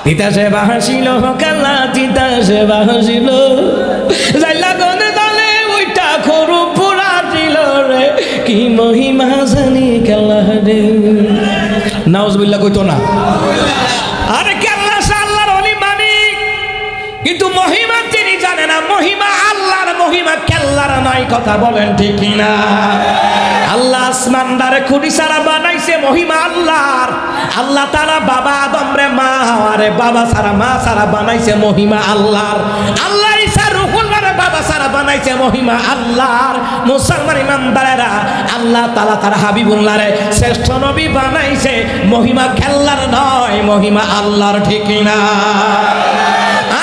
তিতাসে বাহাসিল কালা তিতাসে বাহাসিল যাইলা গনে দলে ওইটা খরু পুরা দিল রে কি মহিমা জানি কালা রে নাউজুবিল্লাহ কইতো না আরে কেল্লা আল্লাহর ওলি মানিক কিন্তু মহিমা তিনি জানে না মহিমা আল্লাহর মহিমা কেল্লার নাই কথা বলেন ঠিক কিনা আল্লাহ আসমানদারে খুঁটি সারা বানাইছে মহিমা আল্লাহর আল্লাহ তাআলা বাবা আদম রে মা হাওয়ারে বাবা সারা মা সারা বানাইছে মহিমা আল্লাহর আল্লাহ ঈসা রূহুল্লাহ রে বাবা সারা বানাইছে মহিমা আল্লাহর মুসলমান ইমানদারেরা আল্লাহ তাআলা তার হাবিবুল্লাহ রে শ্রেষ্ঠ নবী বানাইছে মহিমা কেল্লার নয় মহিমা আল্লাহর ঠিক কিনা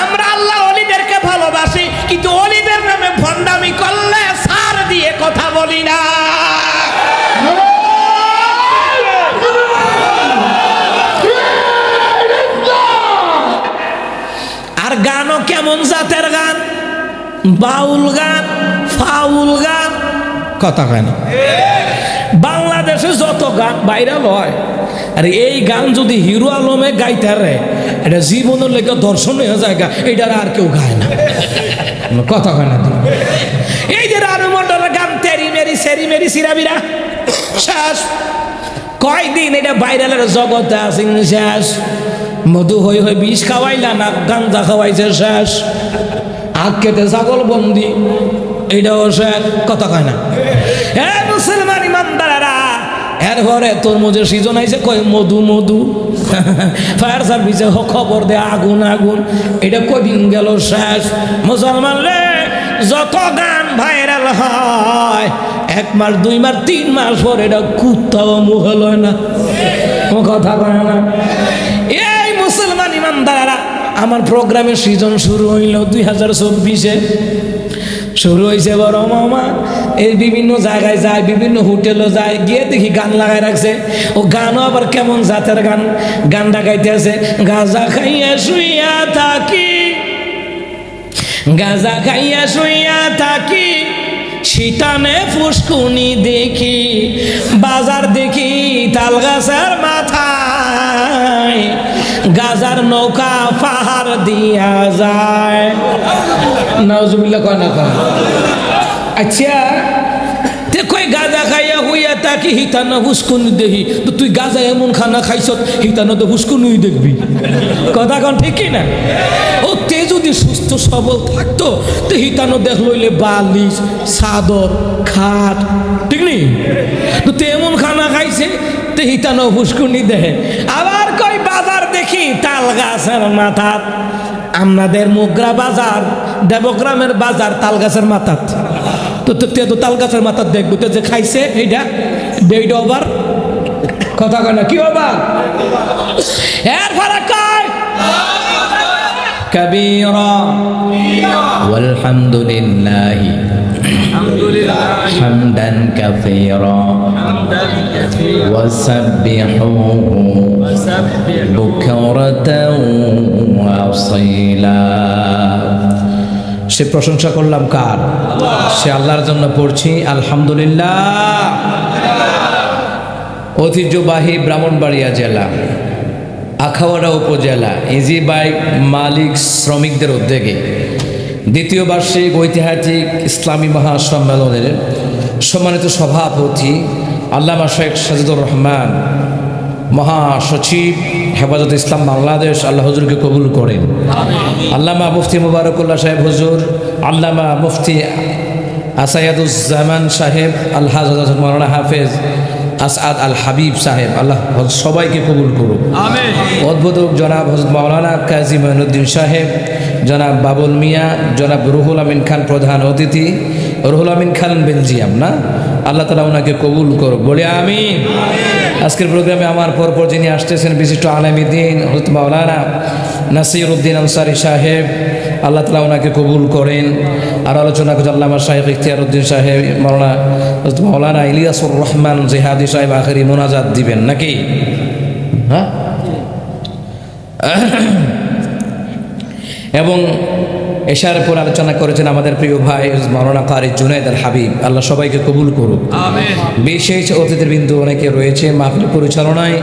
আমরা আল্লাহ ওলিদেরকে ভালোবাসি কিন্তু ওলিদের নামে ভণ্ডামি করলে সার দিয়ে কথা বলি না আর গানও কেমন জাতের গান বাউল গান ফাউল গান কথা কেন বাংলাদেশে যত গান ভাইরাল হয় আর এই গান যদি হিরো আলমে গাইতে রে এটা জীবনের লেগে দর্শন হয়ে যায় এইটার আর কেউ গায় না কথা কয় না এই যে রানু মন্ডলের গান তেরি মেরি সেরি মেরি সিরাবিরা শেষ কয়দিন এটা ভাইরালের জগতে আছে শেষ মধু হই হই বিষ খাওয়াইলা না গাঞ্জা খাওয়াইছে শেষ আগ কেটে ছাগল বন্দি এটাও শেষ কথা কয় না হ্যাঁ মুসলমান ইমানদারেরা এরপরে তরমুজের সিজন আইছে কয় মধু মধু ফায়ার সার্ভিসে খবর দে আগুন আগুন এটা কদিন গেল শেষ মুসলমান রে যত গান ভাইরাল হয় 1 মাস 2 মাস 3 মাস পর এটা কুত্তাও মুখ লয় না কথা কয় না এই মুসলমান ইমানদারেরা আমার প্রোগ্রামের সিজন শুরু হইল 2024-এ শুরু হয়েছে বড় মামা এই বিভিন্ন জায়গায় যায় বিভিন্ন হোটেলও যায় গিয়ে দেখি গান লাগাই রাখছে ও গানও আবার কেমন জাতের গান গানটা গাইতে আছে গাঁজা খাইয়া শুইয়া থাকি গাঁজা খাইয়া শুইয়া থাকি শীতানে ফুসকুনি দেখি বাজার দেখি তাল গাছের মাথায় গাজার নৌকা পাহাড় দিয়া যায় নাউজুবিল্লাহ কয় না কয় আচ্ছা তে কই গাজা খাইয়া হইয়া তাকি হিতানো ফুসকুনি দেখি তো তুই গাজা এমন খানা খাইছ হিতানো তো ফুসকুনি দেখবি কথা কোন ঠিক কি না ও তে যদি সুস্থ সবল থাকতো তো হিতানো দেখ লইলে বালিশ চাদর খাট ঠিক নেই তো তে এমন খানা খাইছে তে হিতানো ফুসকুনি দেখে আবার কই বাজার দেখি তাল গাছের মাথা আমাদের মুগরা বাজার দেবগ্রামের বাজার তাল গাছের মাথা তো তো তাল গাছের মাথা দেখবো তো যে খাইছে এইটা বেইটা ওভার কথা কয় না কি ওভার এর ফারাক কয় কবীরা والحمدلله حمدا كثيرا وسبحوه بكرة وأصيلا সে প্রশংসা করলাম কার সে আল্লাহর জন্য পড়ছি আলহামদুলিল্লাহ ঐতিহ্যবাহী ব্রাহ্মণবাড়িয়া জেলা আখাউড়া উপজেলা ইজি বাইক মালিক শ্রমিকদের উদ্যোগে দ্বিতীয় বার্ষিক ঐতিহাসিক ইসলামী মহাসম্মেলনের সম্মানিত সভাপতি আল্লামা শেখ সাজিদুর রহমান মহাসচিব হেফাজত ইসলাম বাংলাদেশ আল্লাহ হুজুরকে কবুল করেন আল্লামা মুফতি মুবারকুল্লাহ সাহেব হুজুর আল্লামা মুফতি আসায়াদুজ্জামান সাহেব আল্লাহ মাওলানা হাফেজ আসাদ আল হাবিব সাহেব আল্লাহ সবাইকে কবুল করুক অদ্ভুত জনাব হযরত মাওলানা কাজী মঈনুদ্দিন সাহেব জনাব বাবুল মিয়া জনাব রুহুল আমিন খান প্রধান অতিথি রুহুল আমিন খান বেলজিয়াম না আল্লাহ তাআলা ওনাকে কবুল করুক বলি আমিন আজকের প্রোগ্রামে আমার পরপর যিনি আসতেছেন বিশিষ্ট আলেমী দ্বীন হযরত মাওলানা নাসিরউদ্দিন আনসারী সাহেব আল্লাহ তাআলা ওনাকে কবুল করেন আর আলোচনা করতে আল্লামা শাইখ ইখতিয়ারউদ্দিন সাহেব মাওলানা ইলিয়াসুর রহমান জিহাদি সাহেব আখেরি মোনাজাত দিবেন নাকি হ্যাঁ এবং এশার পর আলোচনা করেছেন আমাদের প্রিয় ভাই মাওলানা কারি জুনায়েদ আল হাবিব আল্লাহ সবাইকে কবুল করুক আমিন বিশেষ অতিথিবৃন্দ অনেকে রয়েছে মাহফিল পরিচালনায়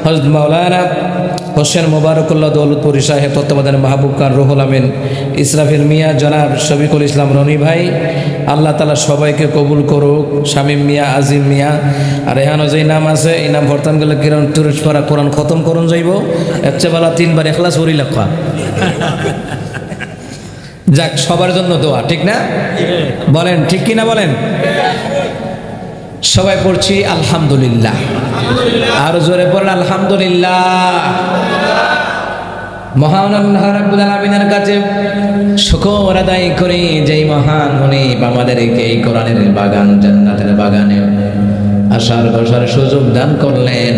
হযরত মাওলানা হোসেন মোবারকুল্লাহ দৌলতপুরি সাহেব, তত্ত্বাবধানে মাহবুব খান, রুহুল আমিন, ইসরাফিল মিয়া, জনাব শফিকুল ইসলাম রনি ভাই, আল্লাহ তাআলা সবাইকে কবুল করুক। শামীম মিয়া, আজিম মিয়া, আর এখানে যেই নাম আছে এই নাম ভর্তান গেলে কিরণ তুরস পড়া কোরআন খতম করুন যাইব, এর বেলা 3 বার ইখলাস পড়ি লেখা। যাক, সবার জন্য দোয়া, ঠিক না বলেন? ঠিক কিনা বলেন? সবাই পড়ছি আলহামদুলিল্লাহ, আর জোরে পড়েন আলহামদুলিল্লাহ। মহান আল্লাহ রাব্বুল আলামিনের কাছে শুকর আদায় করি, যেই মহান মুনিব আমাদেরকে এই কোরআনের বাগান, জান্নাতের বাগানে আসার বসার সুযোগ দান করলেন,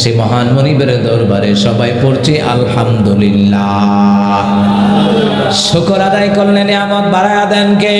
সেই মহান মুনিবের দরবারে সবাই পড়ছি আলহামদুলিল্লাহ। শুকর আদায় করলেন, নিয়ামত বাড়ায়া দেন কে?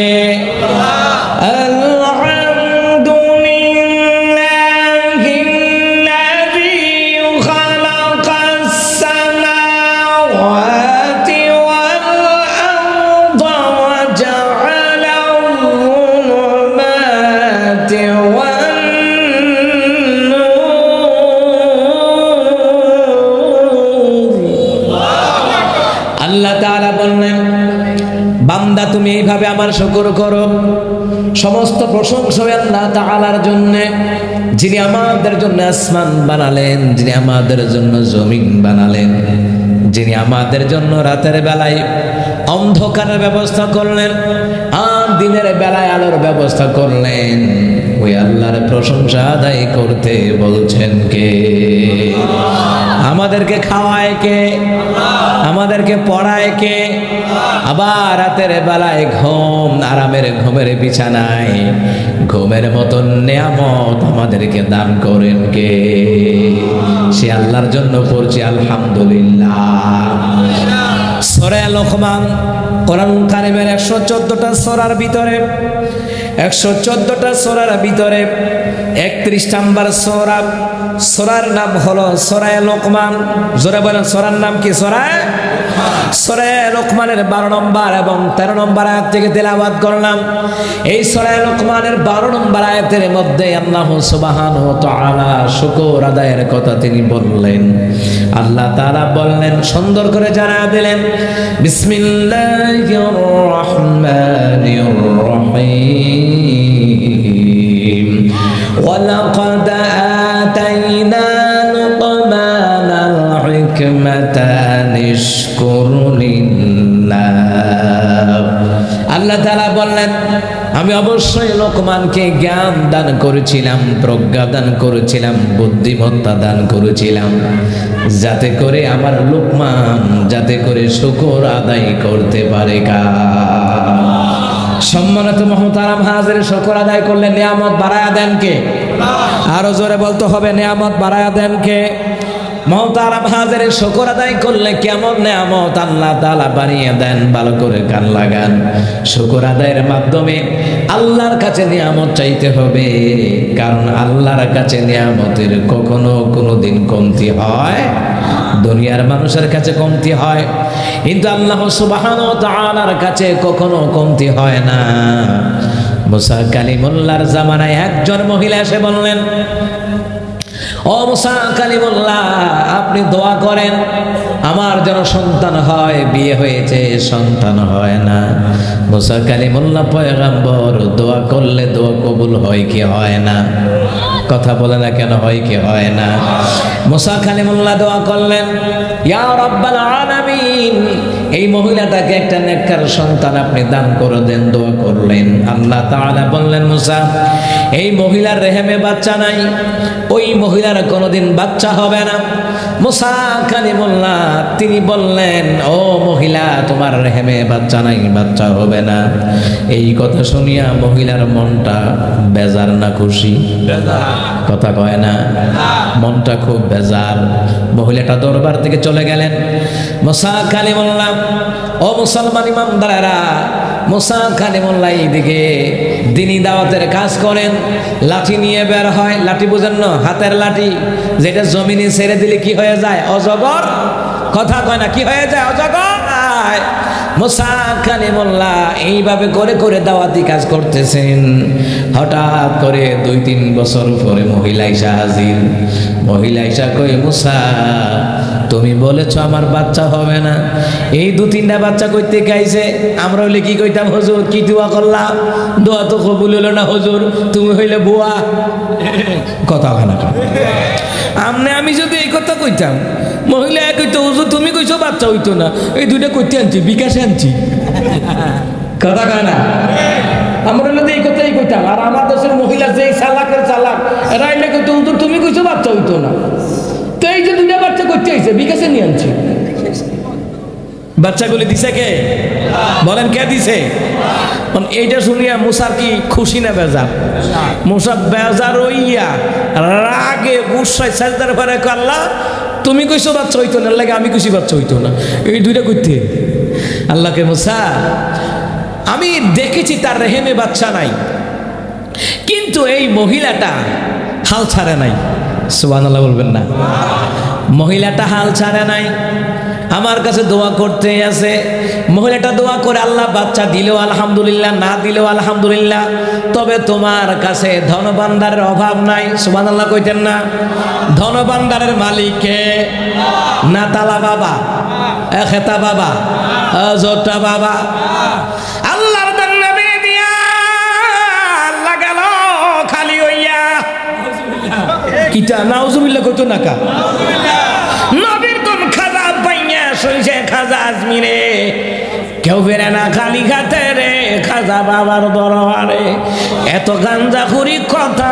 বান্দা তুমি এইভাবে আমার শুকর করো। সমস্ত প্রশংসা আল্লাহ তাআলার জন্য, যিনি আমাদের জন্য আসমান বানালেন, যিনি আমাদের জন্য জমিন বানালেন, যিনি আমাদের জন্য রাতের বেলায় অন্ধকারের ব্যবস্থা করলেন আর দিনের বেলায় আলোর ব্যবস্থা করলেন। ওই আল্লাহর প্রশংসা আদায় করতে বলছেন কে? আমাদেরকে খাওয়ায় কে? আমাদেরকে পড়ায় কে? আবার রাতের বেলায় ঘুম, আরামের ঘুমের বিছানায় ঘুমের মতন নিয়ামত আমাদেরকে দান করেন কে? সে আল্লাহর জন্য পড়ছি আলহামদুলিল্লাহ। সূরা লোকমান, কোরআন কারিমের 114টা সূরার ভিতরে, 114টা সূরার ভিতরে 31 নম্বর সূরা, সূরার নাম হলো সূরা লোকমান। জোরে বলেন, সূরার নাম কি? সূরা লোকমানের 12 নম্বর এবং 13 নম্বর আয়াত থেকে তেলাওয়াত করলাম। এই সূরা লোকমানের 12 নম্বর আয়াতের মধ্যে আল্লাহ সুবহানাহু ওয়া তাআলা শুকর আদায়ের কথা তিনি বললেন। আল্লাহ তাআলা বললেন, সুন্দর করে জানায়া দিলেন, বিসমিল্লাহির রহমানির রহিম, ওয়ালাকাদ আতাইনা লুকমানাল হিকমাতা নিশকুর লিল্লাহ। আল্লাহ তাআলা বললেন, আমি অবশ্যই লোকমানকে জ্ঞান দান করেছিলাম, প্রজ্ঞা দান করেছিলাম, বুদ্ধিমত্তা দান করেছিলাম, যাতে করে আমার লোকমান যাতে করে শুকর আদায় করতে পারে। সম্মানিত মুহতারাম হাজির, শুকর আদায় করলে নিয়ামত বাড়ায়া দেন কে? আরো জোরে বলতে হবে, নিয়ামত বাড়ায়া দেন কে? মুহতারাম হাজির, শুকর আদায় করলে কেমন নিয়ামত আল্লাহ তাআলা বাড়িয়ে দেন, ভালো করে কান লাগান। শুকর আদায়ের মাধ্যমে আল্লাহর কাছে নিয়ামত চাইতে হবে, কারণ আল্লাহর কাছে নিয়ামতের কখনো কোনোদিন কমতি হয়? দুনিয়ার মানুষের কাছে কমতি হয়, কিন্তু আল্লাহ সুবহানাহু ওয়া তাআলার কাছে কখনো কমতি হয় না। মুসা কালিমুল্লাহর জামানায় একজন মহিলা এসে বললেন, ও মুসা কালিমুল্লাহ, আপনি দোয়া করেন আমার যেন সন্তান হয়, বিয়ে হয়েছে সন্তান হয় না। মুসা কালিমুল্লাহ পয়গম্বর, দোয়া করলে দোয়া কবুল হয় কি হয় না? কথা বলে না কেন, হয় কি হয় না? মুসা কালিমুল্লাহ দোয়া করলেন, ইয়া রাব্বাল আলামিন, এই মহিলাটাকে একটা নেককার সন্তান আপনি দান করে দেন। দোয়া করলেন, আল্লাহ তাআলা বললেন, মুসা, এই মহিলার রেহেমে বাচ্চা নাই, ওই মহিলার কোনোদিন বাচ্চা হবে না। মুসা কালিমুল্লাহ তিনি বললেন, ও মহিলা, তোমার রেহেমে বাচ্চা নাই, বাচ্চা হবে না। এই কথা শুনিয়া মহিলার মনটা বেজার না খুশি? কথা কয় না, মনটা খুব বেজার। মহিলাটা দরবার থেকে চলে গেলেন। মুসা কালিমুল্লাহ, ও মুসলমান ইমানদারেরা, মুসা কালিমুল্লাহ এইদিকে দিনী দাওয়াতের কাজ করেন, লাঠি নিয়ে বের হয়। লাঠি বুঝেন না? হাতের লাঠি, যেটা জমিনে ছেড়ে দিলে কি হয়ে যায়? অজগর। কথা কয় না, কি হয়ে যায়? অজগর। মুসা কালিমুল্লাহ এইভাবে করে করে দাওয়াতি কাজ করতেছেন। হঠাৎ করে 2-3 বছর পরে মহিলা ঈশা হাজির। মহিলা ঈশা কই, মুসা তুমি বলেছো আমার বাচ্চা হবে না, এই 2-3টা বাচ্চা কইতে গাইছে, আমরা হইলে কি কইতাম, হুজুর কি দোয়া করলাম, দোয়া তো কবুল হলো না হুজুর, তুমি হইলে বুয়া। কথা হয় না? আমি যদি এই কথা কইতাম, মহিলা কইতো হুজুর তুমি কইছো বাচ্চা হইতো না, এই 2টা কইতে আনছি, বিকাশে আনছি। কথা কয় না? আমরা হলে এই কথাই কইতাম। আর আমার দেশের মহিলা যে চালাকের চালাক, এরা এলে কইতো হুজুর তুমি কইছো বাচ্চা হইতো না, তো এই যে 2টা বাচ্চা করতে আইছে, বিকাশে নিয়ে আনছি। বাচ্চাগুলি দিছে কে? বলেন কে দিছে? এইটা শুনিয়া মুসার কি খুশি না বেজার? মুসা বেজার হইয়া রাগে গুসায় সাজদার পরে আল্লাহ তুমি কইছো বাচ্চা হইতো না, লাগে আমি কইছি বাচ্চা হইতো না, এই 2টা করতে আল্লাহকে মুসা আমি দেখেছি তার রেহেমে বাচ্চা নাই, কিন্তু এই মহিলাটা হাল ছাড়ে নাই। সুবহানাল্লাহ বলবেন না? মহিলাটা হাল ছাড়ে নাই, আমার কাছে দোয়া করতে আছে। মহিলাটা দোয়া করে আল্লাহ বাচ্চা দিলেও আলহামদুলিল্লাহ, না দিলেও আলহামদুলিল্লাহ, তবে তোমার কাছে ধনভাণ্ডারের অভাব নাই। সুবহানাল্লাহ কইতেন না? ধনভাণ্ডারের মালিক কে? না তালা বাবা, খেতা বাবা, জোটা বাবা। আল্লাহর নামে দিয়া আল্লাহ গেল খালি হইয়া। কিটা নাউজুবিল্লাহ কইতো না কা? নবীর কোন খাজা পাইয়া শুনছে খাজা আজমিরে, কেউ বেরে না খালি খাতে রে খাজা বাবার দরবারে। এত গাঞ্জাখুরি কথা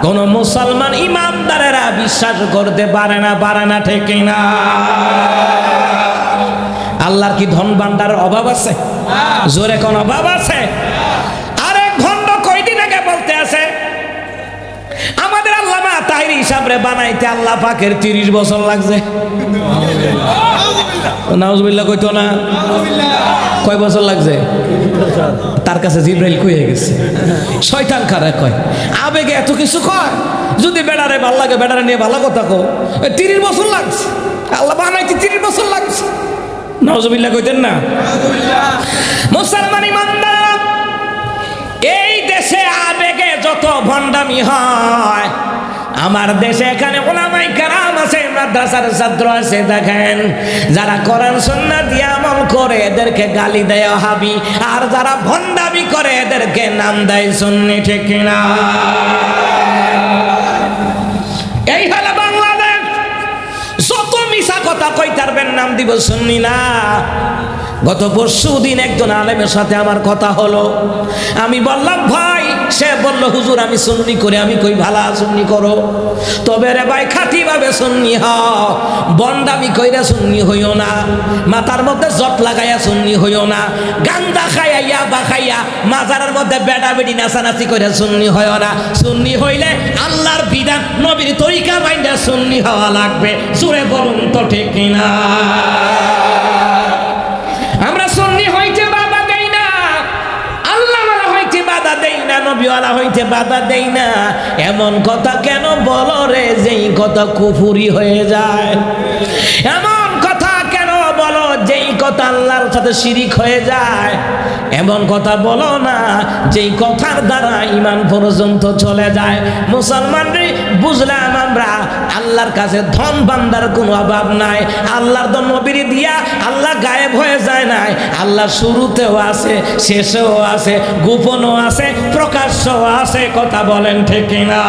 কোন মুসলমান ইমানদারেরা বিশ্বাস করতে পারে না, ঠিক না? আল্লাহর কি ধন ভাণ্ডারের অভাব আছে? জোরে কোন অভাব আছে? আরে ঘন্ট কয়দিন আগে বলতে আছে আমাদের আল্লামা তাহিরি হিসাবে বানাইতে আল্লাহ পাকের 30 বছর লাগছে। নাউজুবিল্লাহ কইতো না? কয় বছর লাগছে? তার কাছে জিবরাইল কইয়ে গেছে। শয়তান কারে কয়? আবেগে এত কিছু কয়। যদি বেড়ারে ভাল লাগে, বেড়ারে নিয়ে ভালো কথা কো, 30 বছর লাগছে আল্লাহ বানাইতে, 30 বছর লাগছে। নাউজুবিল্লাহ কইতেন না? মুসলমান ইমানদার, এই দেশে আবেগে যত ভণ্ডামি হয়, আমার দেশে এখানে ওলামায়ে কেরাম আছে, মাদ্রাসার ছাত্র আছে, দেখেন যারা কোরআন সুন্নাহ দিয়ে আমল করে এদেরকে গালি দেয় ওয়াহাবি, আর যারা ভণ্ডামি করে এদেরকে নাম দেয় সুন্নি, ঠিক না? এই হলো বাংলাদেশ। যত মিছা কথা কইতারবেন নাম দিব সুন্নি না। গত পরশুদিন একজন আলেমের সাথে আমার কথা হলো, আমি বললাম ভাই, সে বলল হুজুর আমি সুন্নি করে, আমি কই ভালা সুন্নি করো, তবে রে ভাই খাঁটি ভাবে সুন্নি হও, বন্ডামি কইরা সুন্নি হইও না, মাথার মধ্যে জট লাগাইয়া সুন্নি হইও না, গান্দা খাইয়া ইয়াবা খাইয়া মাজারের মধ্যে বেডা বেডি নাচানাচি কইরা সুন্নি হইও না। সুন্নি হইলে আল্লাহর বিধান নবীর তরিকা মাইন্ডা সুন্নি হওয়া লাগবে। জোরে বলুন তো ঠিক কিনা? আমরা সুন্নি হইতে বাধা দেই না, আল্লাহওয়ালা হইতে বাধা দেই না, নবীওয়ালা হইতে বাধা দেই না। এমন কথা কেন বলো রে যেই কথা কুফরি হয়ে যায়? এমন কথা কেন বলো যেই কথা আল্লাহর সাথে শিরিক হয়ে যায়? এমন কথা বলো না যেই কথার দ্বারা ঈমান পর্যন্ত চলে যায়। মুসলমান রে, বুঝলাম আমরা আল্লাহর কাছে ধন ভাণ্ডার কোনো অভাব নাই। আল্লাহর তো নবীর দিয়া আল্লাহ গায়েব হয়ে যায় নাই। আল্লাহ শুরুতেও আছে, শেষেও আছে, গোপনও আছে, প্রকাশ্যও আছে। কথা বলেন ঠিক না?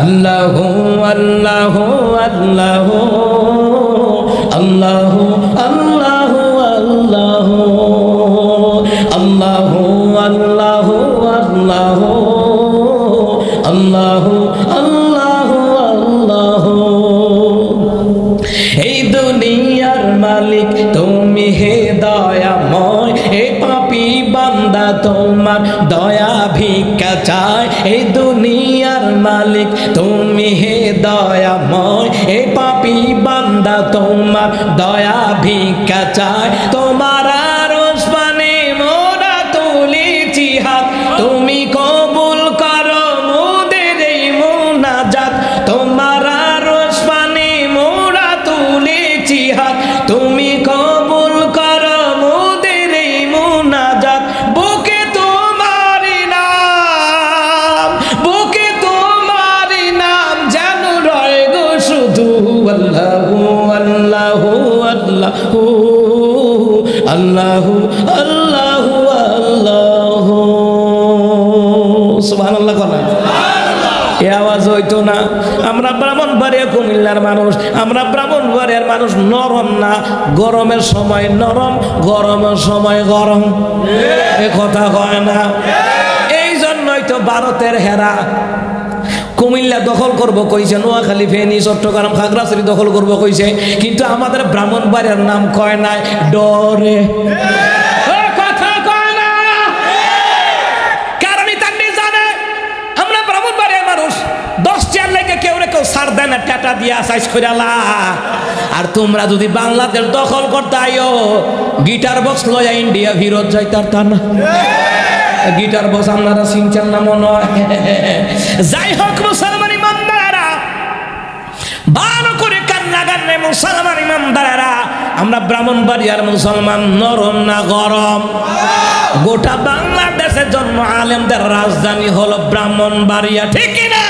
আল্লাহু আল্লাহু আল্লাহু আল্লাহু আল্লাহু আল্লাহু আল্লাহু আল্লাহু আল্লাহু আল্লাহু আল্লাহু আল্লাহু। এই দুনিয়ার মালিক তুমি হে দয়াময়, এই পাপী বান্দা তোমার দয়া ভিক্ষা চায়। এই দুনিয়ার মালিক তুমি হে দয়াময়, এই পাপী বান্দা তোমার দয়া ভিক্ষা চায়। তোমার আরশ পানে মোরা তুলেছি হাত, তুমি কবুল করো মোদের এই মুনাজাত। তোমার আরশ পানে মোরা তুলেছি হাত, তুমি কবুল করো মোদের এই মুনাজাত। বুকে তোমারই নাম, বুকে তোমারই নাম যেন রয় গো শুধু। আল্লাহু আল্লাহু আল্লাহু আল্লাহু আল্লাহু সুবহানাল্লাহ কোন এ আওয়াজ হইতো না। আমরা ব্রাহ্মণবাড়িয়া কুমিল্লার মানুষ, আমরা ব্রাহ্মণবাড়িয়ার মানুষ নরম না, গরমের সময় নরম, গরমের সময় গরম, এ কথা হয় না। এই জন্যই তো ভারতের হেরা কুমিল্লা দখল করবো কইছে, নোয়াখালী, ফেনী, চট্টগ্রাম, খাগড়াছড়ি দখল করবো কইছে, কিন্তু আমাদের ব্রাহ্মণবাড়িয়ার নাম কয় নাই, ডরে কথা কয় না। কারণ তান্ডি জানে আমরা ব্রাহ্মণবাড়িয়ার মানুষ 10 চেয়ার লেগে কেউ রে কেউ সার দেয় না, টাটা দিয়া সাইজ করে লা। আর তোমরা যদি বাংলাদেশ দখল করতে আইও, গিটার বক্স লয়া ইন্ডিয়া ফিরত যাইতার তা না। গিটার বক্স আপনারা চিনছেন না মনে হয়। যাই হোক মুসলমান ইমানদারেরা, ভালো করে কান লাগান রে মুসলমান ইমানদারেরা, আমরা ব্রাহ্মণবাড়িয়ার মুসলমান নরম না গরম? গোটা বাংলাদেশের জন্ম আলেমদের রাজধানী হলো ব্রাহ্মণবাড়িয়া, ঠিক কিনা?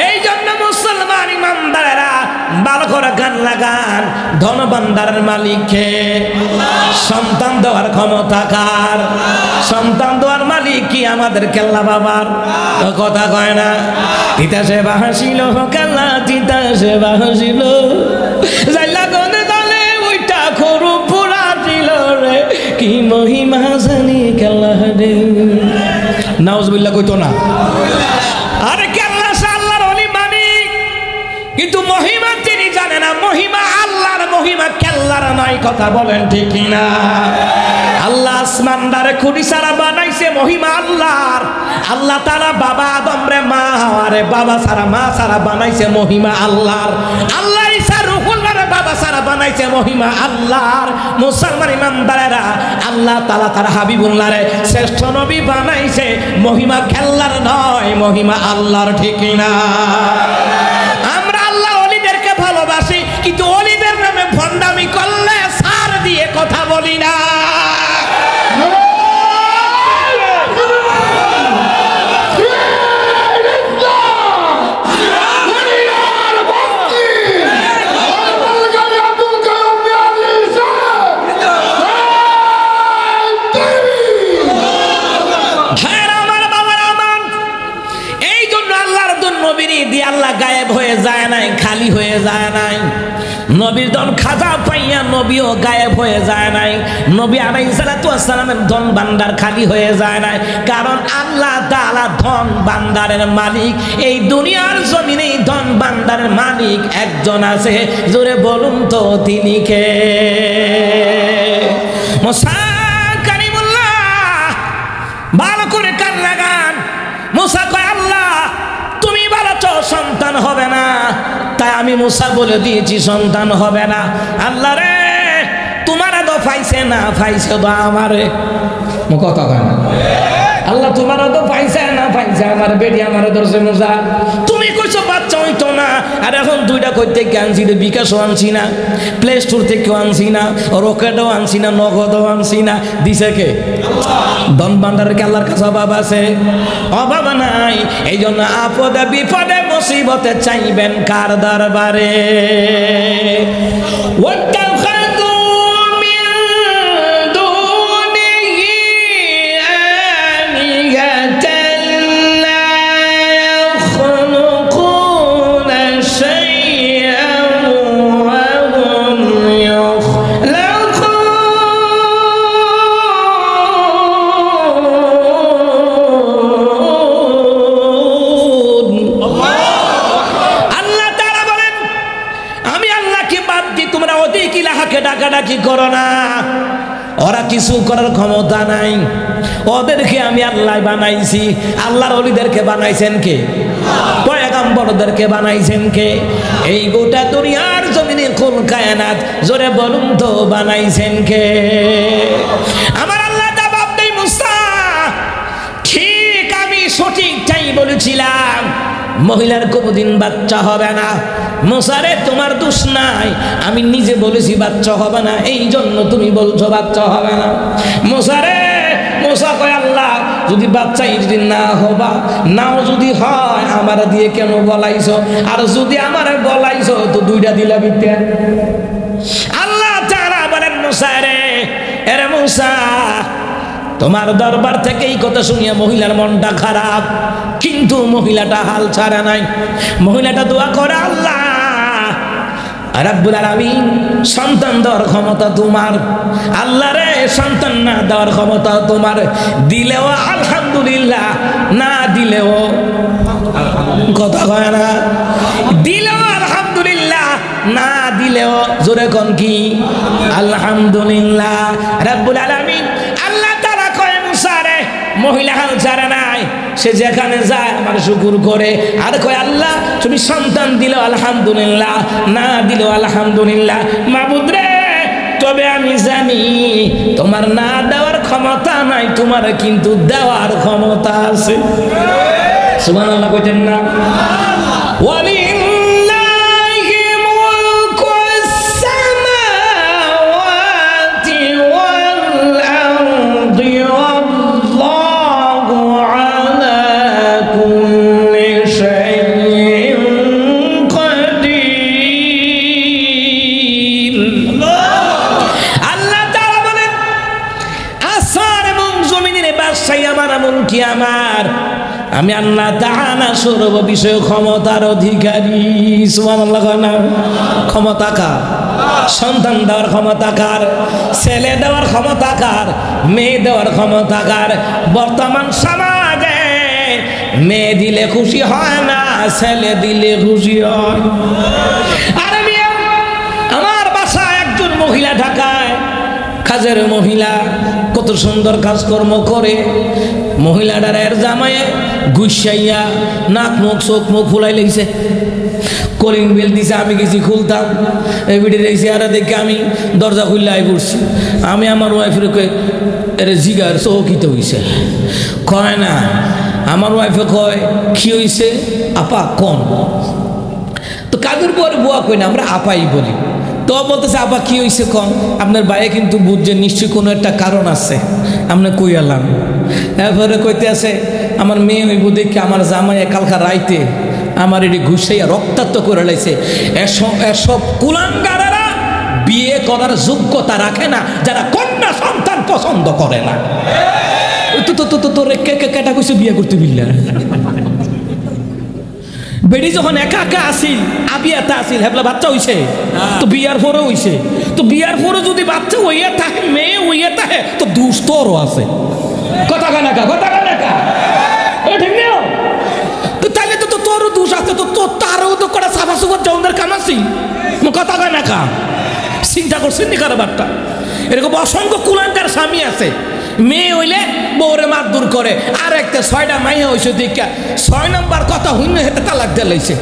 এই জন্য মুসলমান ইমানদারেরা ভালো করে গান লাগান, ধনভান্ডারের মালিককে, সন্তান দেওয়ার ক্ষমতা কার? সন্তান দেওয়ার মালিক কি আমাদের কেল্লা বাবার? কথা কয় না। তিতাসে বাহাসিল কেল্লা, তিতাসে বাহাসিল যাইলা গনে দলে ওইটা খরু পুরা দিল রে, কি মহিমা জানি কেল্লা রে। নাউজুবিল্লাহ কইতো না। আরে কেল্লা আল্লাহর ওলি মালিক, কিন্তু মহিমা তিনি জানে না। মহিমা আল্লাহর, মহিমা কেল্লার নয়, কথা বলেন ঠিক কিনা? আল্লাহ আসমানদারে খুঁটি সারা বানাইছে, মহিমা আল্লাহর। আল্লাহ তাআলা বাবা আদম রে মা হাওয়ারে বাবা সারা মা সারা বানাইছে, মহিমা আল্লাহর। আল্লাহ ঈসা রূহুল্লাহ রে বাবা সারা বানাইছে, মহিমা আল্লাহর। মুসলমান ইমানদারেরা, আল্লাহ তাআলা তার হাবিবুল্লাহ রে শ্রেষ্ঠ নবী বানাইছে, মহিমা কেল্লার নয়, মহিমা আল্লাহর, ঠিক কিনা? আমরা আল্লাহর ওলিদেরকে ভালোবাসি, কিন্তু ওলিদের নামে ভণ্ডামি করলে সার দিয়ে কথা বলি না। আল্লাহ গায়েব হয়ে যায় নাই, খালি হয়ে যায় নাই। নবীর ধন খাজা পাইয়া নবীও গায়েব হয়ে যায় নাই। নবী আলাইহিস সালাতু ওয়াস সালামের ধন ভান্ডার খালি হয়ে যায় নাই, কারণ আল্লাহ তাআলা ধন ভান্ডারের মালিক। এই দুনিয়ার জমিনে ধন ভান্ডারের মালিক একজন আছে, জোরে বলুন তো তিনি কে? মুসা কালিমুল্লাহ, ভালো করে কান লাগান। মুসা কয়, আল্লাহ তুমি বলেছো সন্তান হবে না, তাই আমি মুসা বলে দিয়েছি সন্তান হবে না। আল্লাহ রে, তোমারা তো পাইছে না, পাইছে তো আমারে। কথা কয় না। আল্লাহ তোমারা তো পাইছে না, পাইছে আমার বেটি আমারে ধরছে। মুসা তুমি কইছো বাচ্চা হইতো না, আর এখন দুইটা কই থেকে আনছি, বিকাশও আনছি না, প্লে স্টোর থেকেও আনছি না, রকেটও আনছি না, নগদও আনছি না। দিছে কে? ধন ভান্ডারের কি আল্লাহর কাছে অভাব আছে? অভাব নাই। এই জন্য আপদে বিপদে মুসিবতে চাইবেন কার দরবারে? ডাকাডাকি করো না, ওরা কিছু করার ক্ষমতা নাই। ওদেরকে আমি আল্লাহ বানাইছি। আল্লাহর ওলিদেরকে বানাইছেন কে? পয়গম্বরদেরকে বানাইছেন কে? এই গোটা দুনিয়ার জমিনে কুল কায়নাত, জোরে বলুন তো বানাইছেন কে? আমার আল্লাহ জবাব দেয়, মুসা ঠিক আমি সঠিকটাই বলেছিলাম, মহিলার কোনদিন বাচ্চা হবে না। মুসা রে, তোমার দোষ নাই, আমি নিজে বলেছি বাচ্চা হবে না, এই জন্য তুমি বলছো বাচ্চা হবে না। মুসা রে, মুসা কয়, আল্লাহ যদি বাচ্চা যদি না হবা, নাও যদি হয় আমার দিয়ে কেন বলাইছো? আর যদি আমারে বলাইছো তো দুইটা দিলা বিতে। মুসা, তোমার দরবার থেকে এই কথা শুনিয়া মহিলার মনটা খারাপ, কিন্তু মহিলাটা হাল ছাড়া নাই। মহিলাটা দোয়া করে, আল্লাহ রাব্বুল আলামিন, সন্তান দেওয়ার ক্ষমতা তোমার। আল্লাহ রে, সন্তান না দেওয়ার ক্ষমতা তোমার। দিলেও আলহামদুলিল্লাহ, না দিলেও কথা কয় না, দিলেও আলহামদুলিল্লাহ, না দিলেও জোরে কোন কি আলহামদুলিল্লাহ। রাব্বুল আলামিন আল্লাহ তাআলা কয়, মুসা রে, মহিলা হাল ছাড়ে নাই, সে যেখানে যায় আমার শুকুর করে। আর কয়, আল্লাহ তুমি সন্তান দিলেও আলহামদুলিল্লাহ, না দিলেও আলহামদুলিল্লাহ। মাবুদ রে, তবে আমি জানি তোমার না দেওয়ার ক্ষমতা নাই, তোমার কিন্তু দেওয়ার ক্ষমতা আছে। সুবহানাল্লাহ কইতেন না? ওয়ালিল্লাহি মুলকুস সামাওয়াতি ওয়াল আরদি ওয়াল্লাহু আলা কুল্লি শাইইন কাদির। আল্লাহ তাআলা বলেন, আসমান এবং জমিনের বাদশাহী আমার, এমনকি আমার, আমি আল্লাহ তাআলা সর্ব বিষয়ে ক্ষমতার অধিকারী। সুবহানাল্লাহ। ক্ষমতা কার? সন্তান দেওয়ার ক্ষমতা কার? ছেলে দেওয়ার ক্ষমতা কার? মেয়ে দেওয়ার ক্ষমতা কার? বর্তমান সমাজে মেয়ে দিলে খুশি হয় না, ছেলে দিলে খুশি হয়। আর আমার বাসায় একজন মহিলা ঢাকায়, কাজের মহিলা, কত সুন্দর কাজকর্ম করে। মহিলাটার এর জামাইয়ে গুসাইয়া নাক মুখ চোখ মুখ ফুলাই লেগেছে, কলিং বেল দিছে, আমি গেছি খুলতাম, এই বিড়ি রেখেছি। আর দেখে আমি দরজা খুললে আই পড়ছি। আমি আমার ওয়াইফের কয়ে, এর জিগার চৌকিতে হয়েছে, কয় না। আমার ওয়াইফে কয়, কি হয়েছে আপা কম? তো কাদের পরে বুয়া কই না, আমরা আপাই বলি। তো বলতেছে, আপা কি হয়েছে কম? আপনার বাইরে কিন্তু বুঝছেন নিশ্চয়ই কোনো একটা কারণ আছে, আপনি কই আলাম। এরপরে কইতে আছে, আমার মেয়ে হইব দেখে আমার জামাই কালকা রাইতে আমার এটি ঘুষাইয়া রক্তাক্ত করে লাইছে। এসব কুলাঙ্গারেরা বিয়ে করার যোগ্যতা রাখে না, যারা কন্যা সন্তান পছন্দ করে না। তোর কেটা কইছে বিয়ে করতে বিল্লা? বেড়ি যখন একা একা আসিল, আবিয়াতে আসিল, হেবলা বাচ্চা হইছে, তো বিয়ার পরে হইছে। তো বিয়ার পরে যদি বাচ্চা হইয়া থাকে, মেয়ে হইয়া থাকে, তো দুস্তরও আছে। কথা কানাকা, কথা কানাকা, ঠিক না? তো তাইলে তো তোরও দোষ আছে, তো তোর তারও তো কটা সাফা সুফার জৌনের কাম আছে। কথা কানাকা, চিন্তা করছেন নি কারবারটা? এরকম অসংখ্য কুলাঙ্গার স্বামী আছে, মেয়ে হইলে বউরে মারধর করে। আর একটা 6টা মাইয়া হয়েছে দেখা 6 নম্বর কথা হইলে হেতে তালাক দিয়ে লাইছে।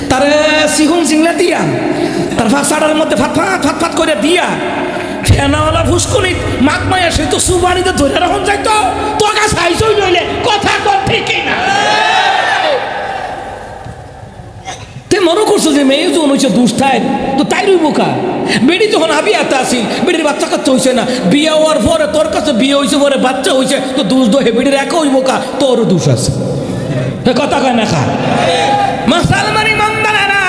তারে সিহুন সিংলা দিয়া, তার ফাঁসাটার মধ্যে ফাট ফাট করে দিয়া, ফেনাওয়ালা ফুসকুনিত মাক মাইয়া সে তো সুবানিতে ধরে রাখুন যাইতো। তোর কাছে আইসই নইলে কথা কর, ঠিকই না? তে মনে করছো যে মেয়ে যখন হয়েছে দুষ্টায়, তো তাই রইব কা? বেড়ি যখন আবিয়াতে আসিল, বেড়ির বাচ্চা কাচ্চা হয়েছে না, বিয়ে হওয়ার পরে তোর কাছে বিয়ে হয়েছে, পরে বাচ্চা হয়েছে, তো দোষ দোহে বেড়ির একা হইব কা? তোরও দোষ আছে। কথা কয় না খা? মুসলমান ইমানদারেরা,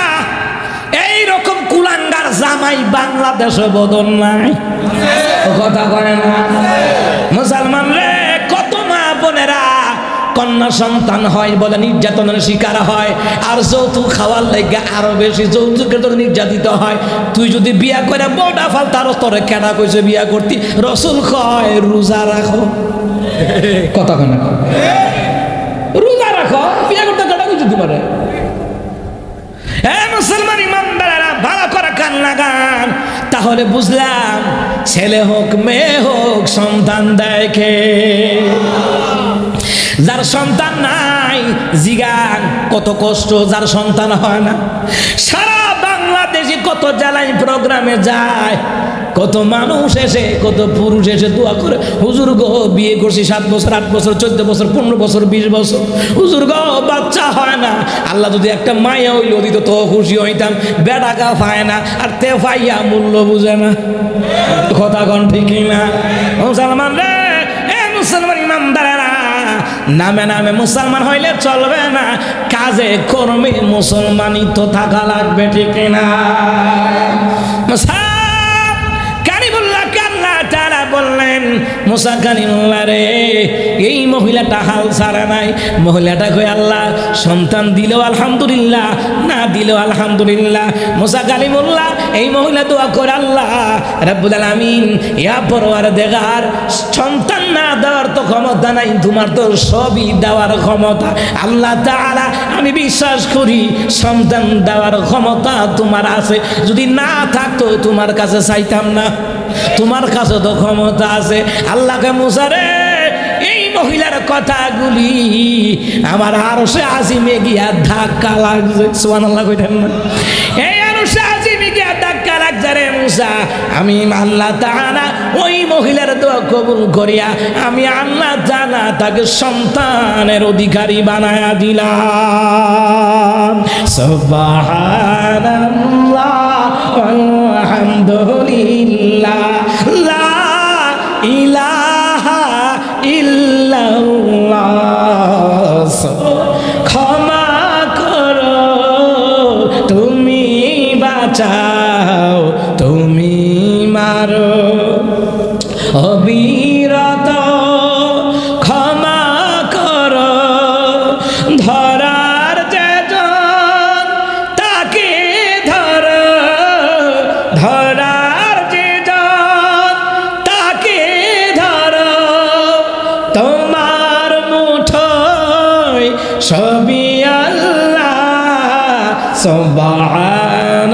এইরকম কুলাঙ্গার জামাই বাংলাদেশে বদল নাই। কথা কয় না? মুসলমান রে, কত মা বোনেরা কন্যা সন্তান হয় বলে নির্যাতনের শিকার হয়, আর যৌতুক খাওয়ার লাগে আরো বেশি যৌতুকের তোর নির্যাতিত হয়। তুই যদি বিয়া করে বড়া ফাল, তার তোরে কেনা কইছে বিয়া করতি? রসুল কয় রোজা রাখো। কথা কেন? রোজা রাখো, বিয়া করতে কেনা কইছে তোমার? হ্যাঁ মুসলমান ইমানদারেরা, ভালো করে কান লাগান, তাহলে বুঝলাম ছেলে হোক মেয়ে হোক সন্তান দেখে। যার সন্তান নাই জিগান কত কষ্ট, যার সন্তান হয় না। সারা বাংলাদেশে কত জ্বালাই প্রোগ্রামে যায়, কত মানুষ এসে, কত পুরুষ এসে দোয়া করে, হুজুর গো বিয়ে করছি 7 বছর 8 বছর 14 বছর 15 বছর 20 বছর, হুজুর গো বাচ্চা হয় না। আল্লাহ যদি একটা মায়া হইল দিত তো খুশি হইতাম। বেড়া গা পায় না, আর তে পাইয়া মূল্য বুঝে না। কথা কন ঠিকই না? মুসলমান রে, এ মুসলমান ইমানদারেরা, নামে নামে মুসলমান হইলে চলবে না, কাজে কর্মে মুসলমানই তো থাকা লাগবে, ঠিক না? কারিমুল্লাহ আল্লাহ তাআলা বললেন, মুসা কালিমুল্লাহ রে, এই মহিলাটা হাল ছাড়ে নাই। মহিলাটা কই আল্লাহ সন্তান দিলেও আলহামদুলিল্লাহ, না দিলেও আলহামদুলিল্লাহ। মুসা কালিমুল্লাহ এই মহিলা দোয়া করে আল্লাহ রাব্বুল আলামিন ইয়া পরওয়ারদিগার, সন্তান না দেওয়ার তো ক্ষমতা নাই, তোমার তো সবই দেওয়ার ক্ষমতা। আল্লাহ তাআলা আমি বিশ্বাস করি সন্তান দেওয়ার ক্ষমতা তোমার আছে, যদি না থাকতো তোমার কাছে চাইতাম না, তোমার কাছে তো ক্ষমতা আছে। আল্লাহকে মুসা রে, এই মহিলার কথাগুলি আমার আরশে আজিমে গিয়া ধাক্কা লাগছে। সুবহানাল্লাহ কইতেন না? এই আরশে আজিমে গিয়া ধাক্কা লাগছে রে মুসা। আমি আল্লাহ তাআলা ওই মহিলার দোয়া কবুল করিয়া আমি আল্লাহ তাআলা তাকে সন্তানের অধিকারী বানায়া দিলাম। সুবহানাল্লাহ আলহামদুলিল্লাহ লা ইলাহা ইল্লাল্লাহ। ক্ষমা করো, তুমি বাঁচাও, তুমি মারো, অবিরত ক্ষমা করো। ধরার যেজন তাকে ধরো, ধরার যেজন তাকে ধরো, তোমার মুঠোয় সবই আল্লাহ। সুবহানাল্লাহ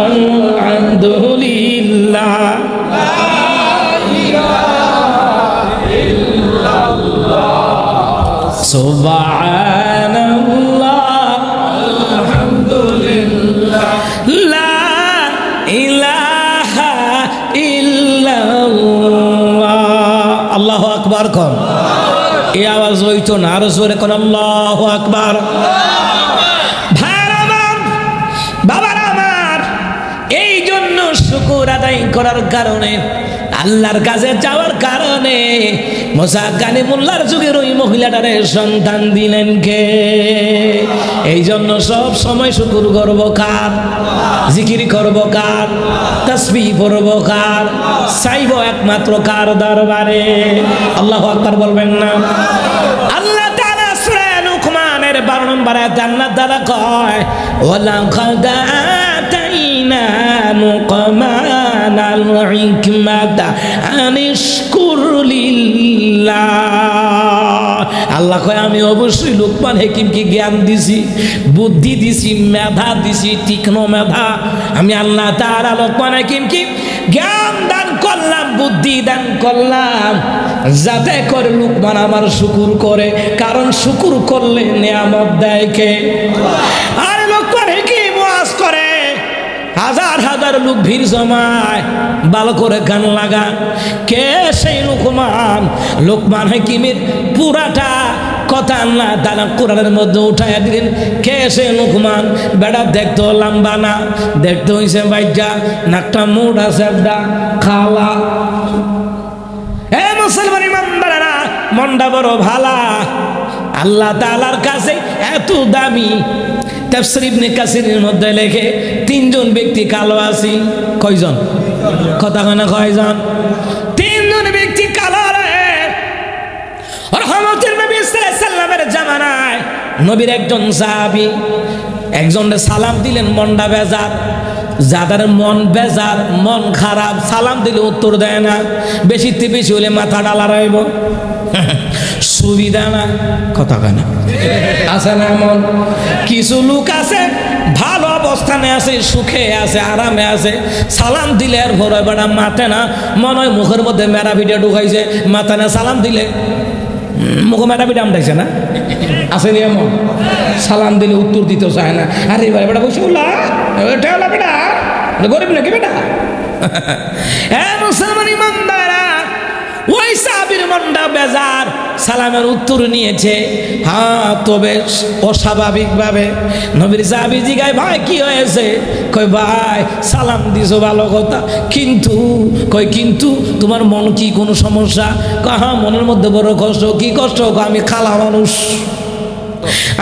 আলহামদুলিল্লাহ সুবহানাল্লাহ আলহামদুলিল্লাহ লা ইলাহা ইল্লাল্লাহ। আল্লাহু আকবার কোন, এই আওয়াজ হইতো না, আরো জোরে কোন আল্লাহু আকবার। ভাইরা আমার, বাবারা আমার, এই জন্য শুকর আদায় করার কারণে, আল্লাহর কাছে যাওয়ার কারণে মুসা কালিমুল্লাহর যুগের ওই মহিলাটারে সন্তান দিলেন কে? এই জন্য সব সময় শুকর করব কার, জিকির করব কার, তাসবিহ পড়ব কার, চাইব একমাত্র কার দরবারে? আল্লাহু আকবার বলবেন না? আল্লাহ তাআলা সূরা লুকমানের 12 নম্বর আয়াতে আল্লাহ তাআলা কয়, ওয়ালাকাদ আতাইনা লুকমানাল হিকমাতা আনিশকুর লিল্লাহ। আল্লাহ কয় আমি অবশ্যই লোকমান হাকিমকে জ্ঞান দিছি, বুদ্ধি দিছি, মেধা দিছি, তীক্ষ্ণ মেধা। আমি আল্লাহ তাআলা লোকমান হাকিমকে জ্ঞান দান করলাম, বুদ্ধি দান করলাম, যাতে করে লোকমান আমার শুকর করে। কারণ শুকর করলে নিয়ামত দেয় কে? আর লোকমান হাকিম ওয়াজ করে, হাজার হাজার লোক ভিড় জমায়, ভালো করে গান লাগা। কে সেই লোকমান? লোকমান হাকিমের পুরাটা কথা আল্লাহ তাআলা কোরআনের মধ্যে উঠাইয়া দিলেন। কে সেই লোকমান? বেটা দেখতে লম্বা না, দেখতে হইছে বাইজা, নাকটা মুড আছে একটা খালা। এ মুসলমান ইমানদারেরা, মনটা বড় ভালা, আল্লাহ তাআলার কাছে এত দামি। তাফসীর ইবনে কাসিরের মধ্যে লেখে 3 জন ব্যক্তি কালো আছে। কয়জন? কথা কয় না, কয়জন? 3 জন ব্যক্তি কালো রে। রহমতের নবী সাল্লাল্লাহু আলাইহি সাল্লামের জামানায় নবীর একজন সাহাবী একজনকে সালাম দিলেন, মনটা বেজার। যাদের মন বেজার, মন খারাপ, সালাম দিলে উত্তর দেয় না, বেশি বেশি হলে মাথা ডালা রইব, সুবিধা না। কথা কয় না? আছে না এমন কিছু লোক? আছে ভালো অবস্থানে আছে, সুখে আছে, আরামে আছে, সালাম দিলে আর ভরে বেড়া মাথে না, মনে হয় মুখের মধ্যে মেরা ভিডিও ঢুকাইছে, মাথা না সালাম দিলে মুখে মেরা ভিডিও আমটাইছে না? আছে নি এমন? সালাম দিলে উত্তর দিতে চায় না। আরে ভাই বেটা বসে উল্লা বেটা, গরিব নাকি বেটা? মুসলমান ইমানদারা, ওই সাহাবীর মনটা বেজার, সালামের উত্তর নিয়েছে। হ্যাঁ, তবে অস্বাভাবিকভাবে নবীর সাহাবী জিগায়, ভাই কি হয়েছে? কই ভাই সালাম দিছো ভালো কথা, কিন্তু কই কিন্তু তোমার মন কি কোনো সমস্যা? হ্যাঁ, মনের মধ্যে বড় কষ্ট। কি কষ্ট? আমি খালা মানুষ,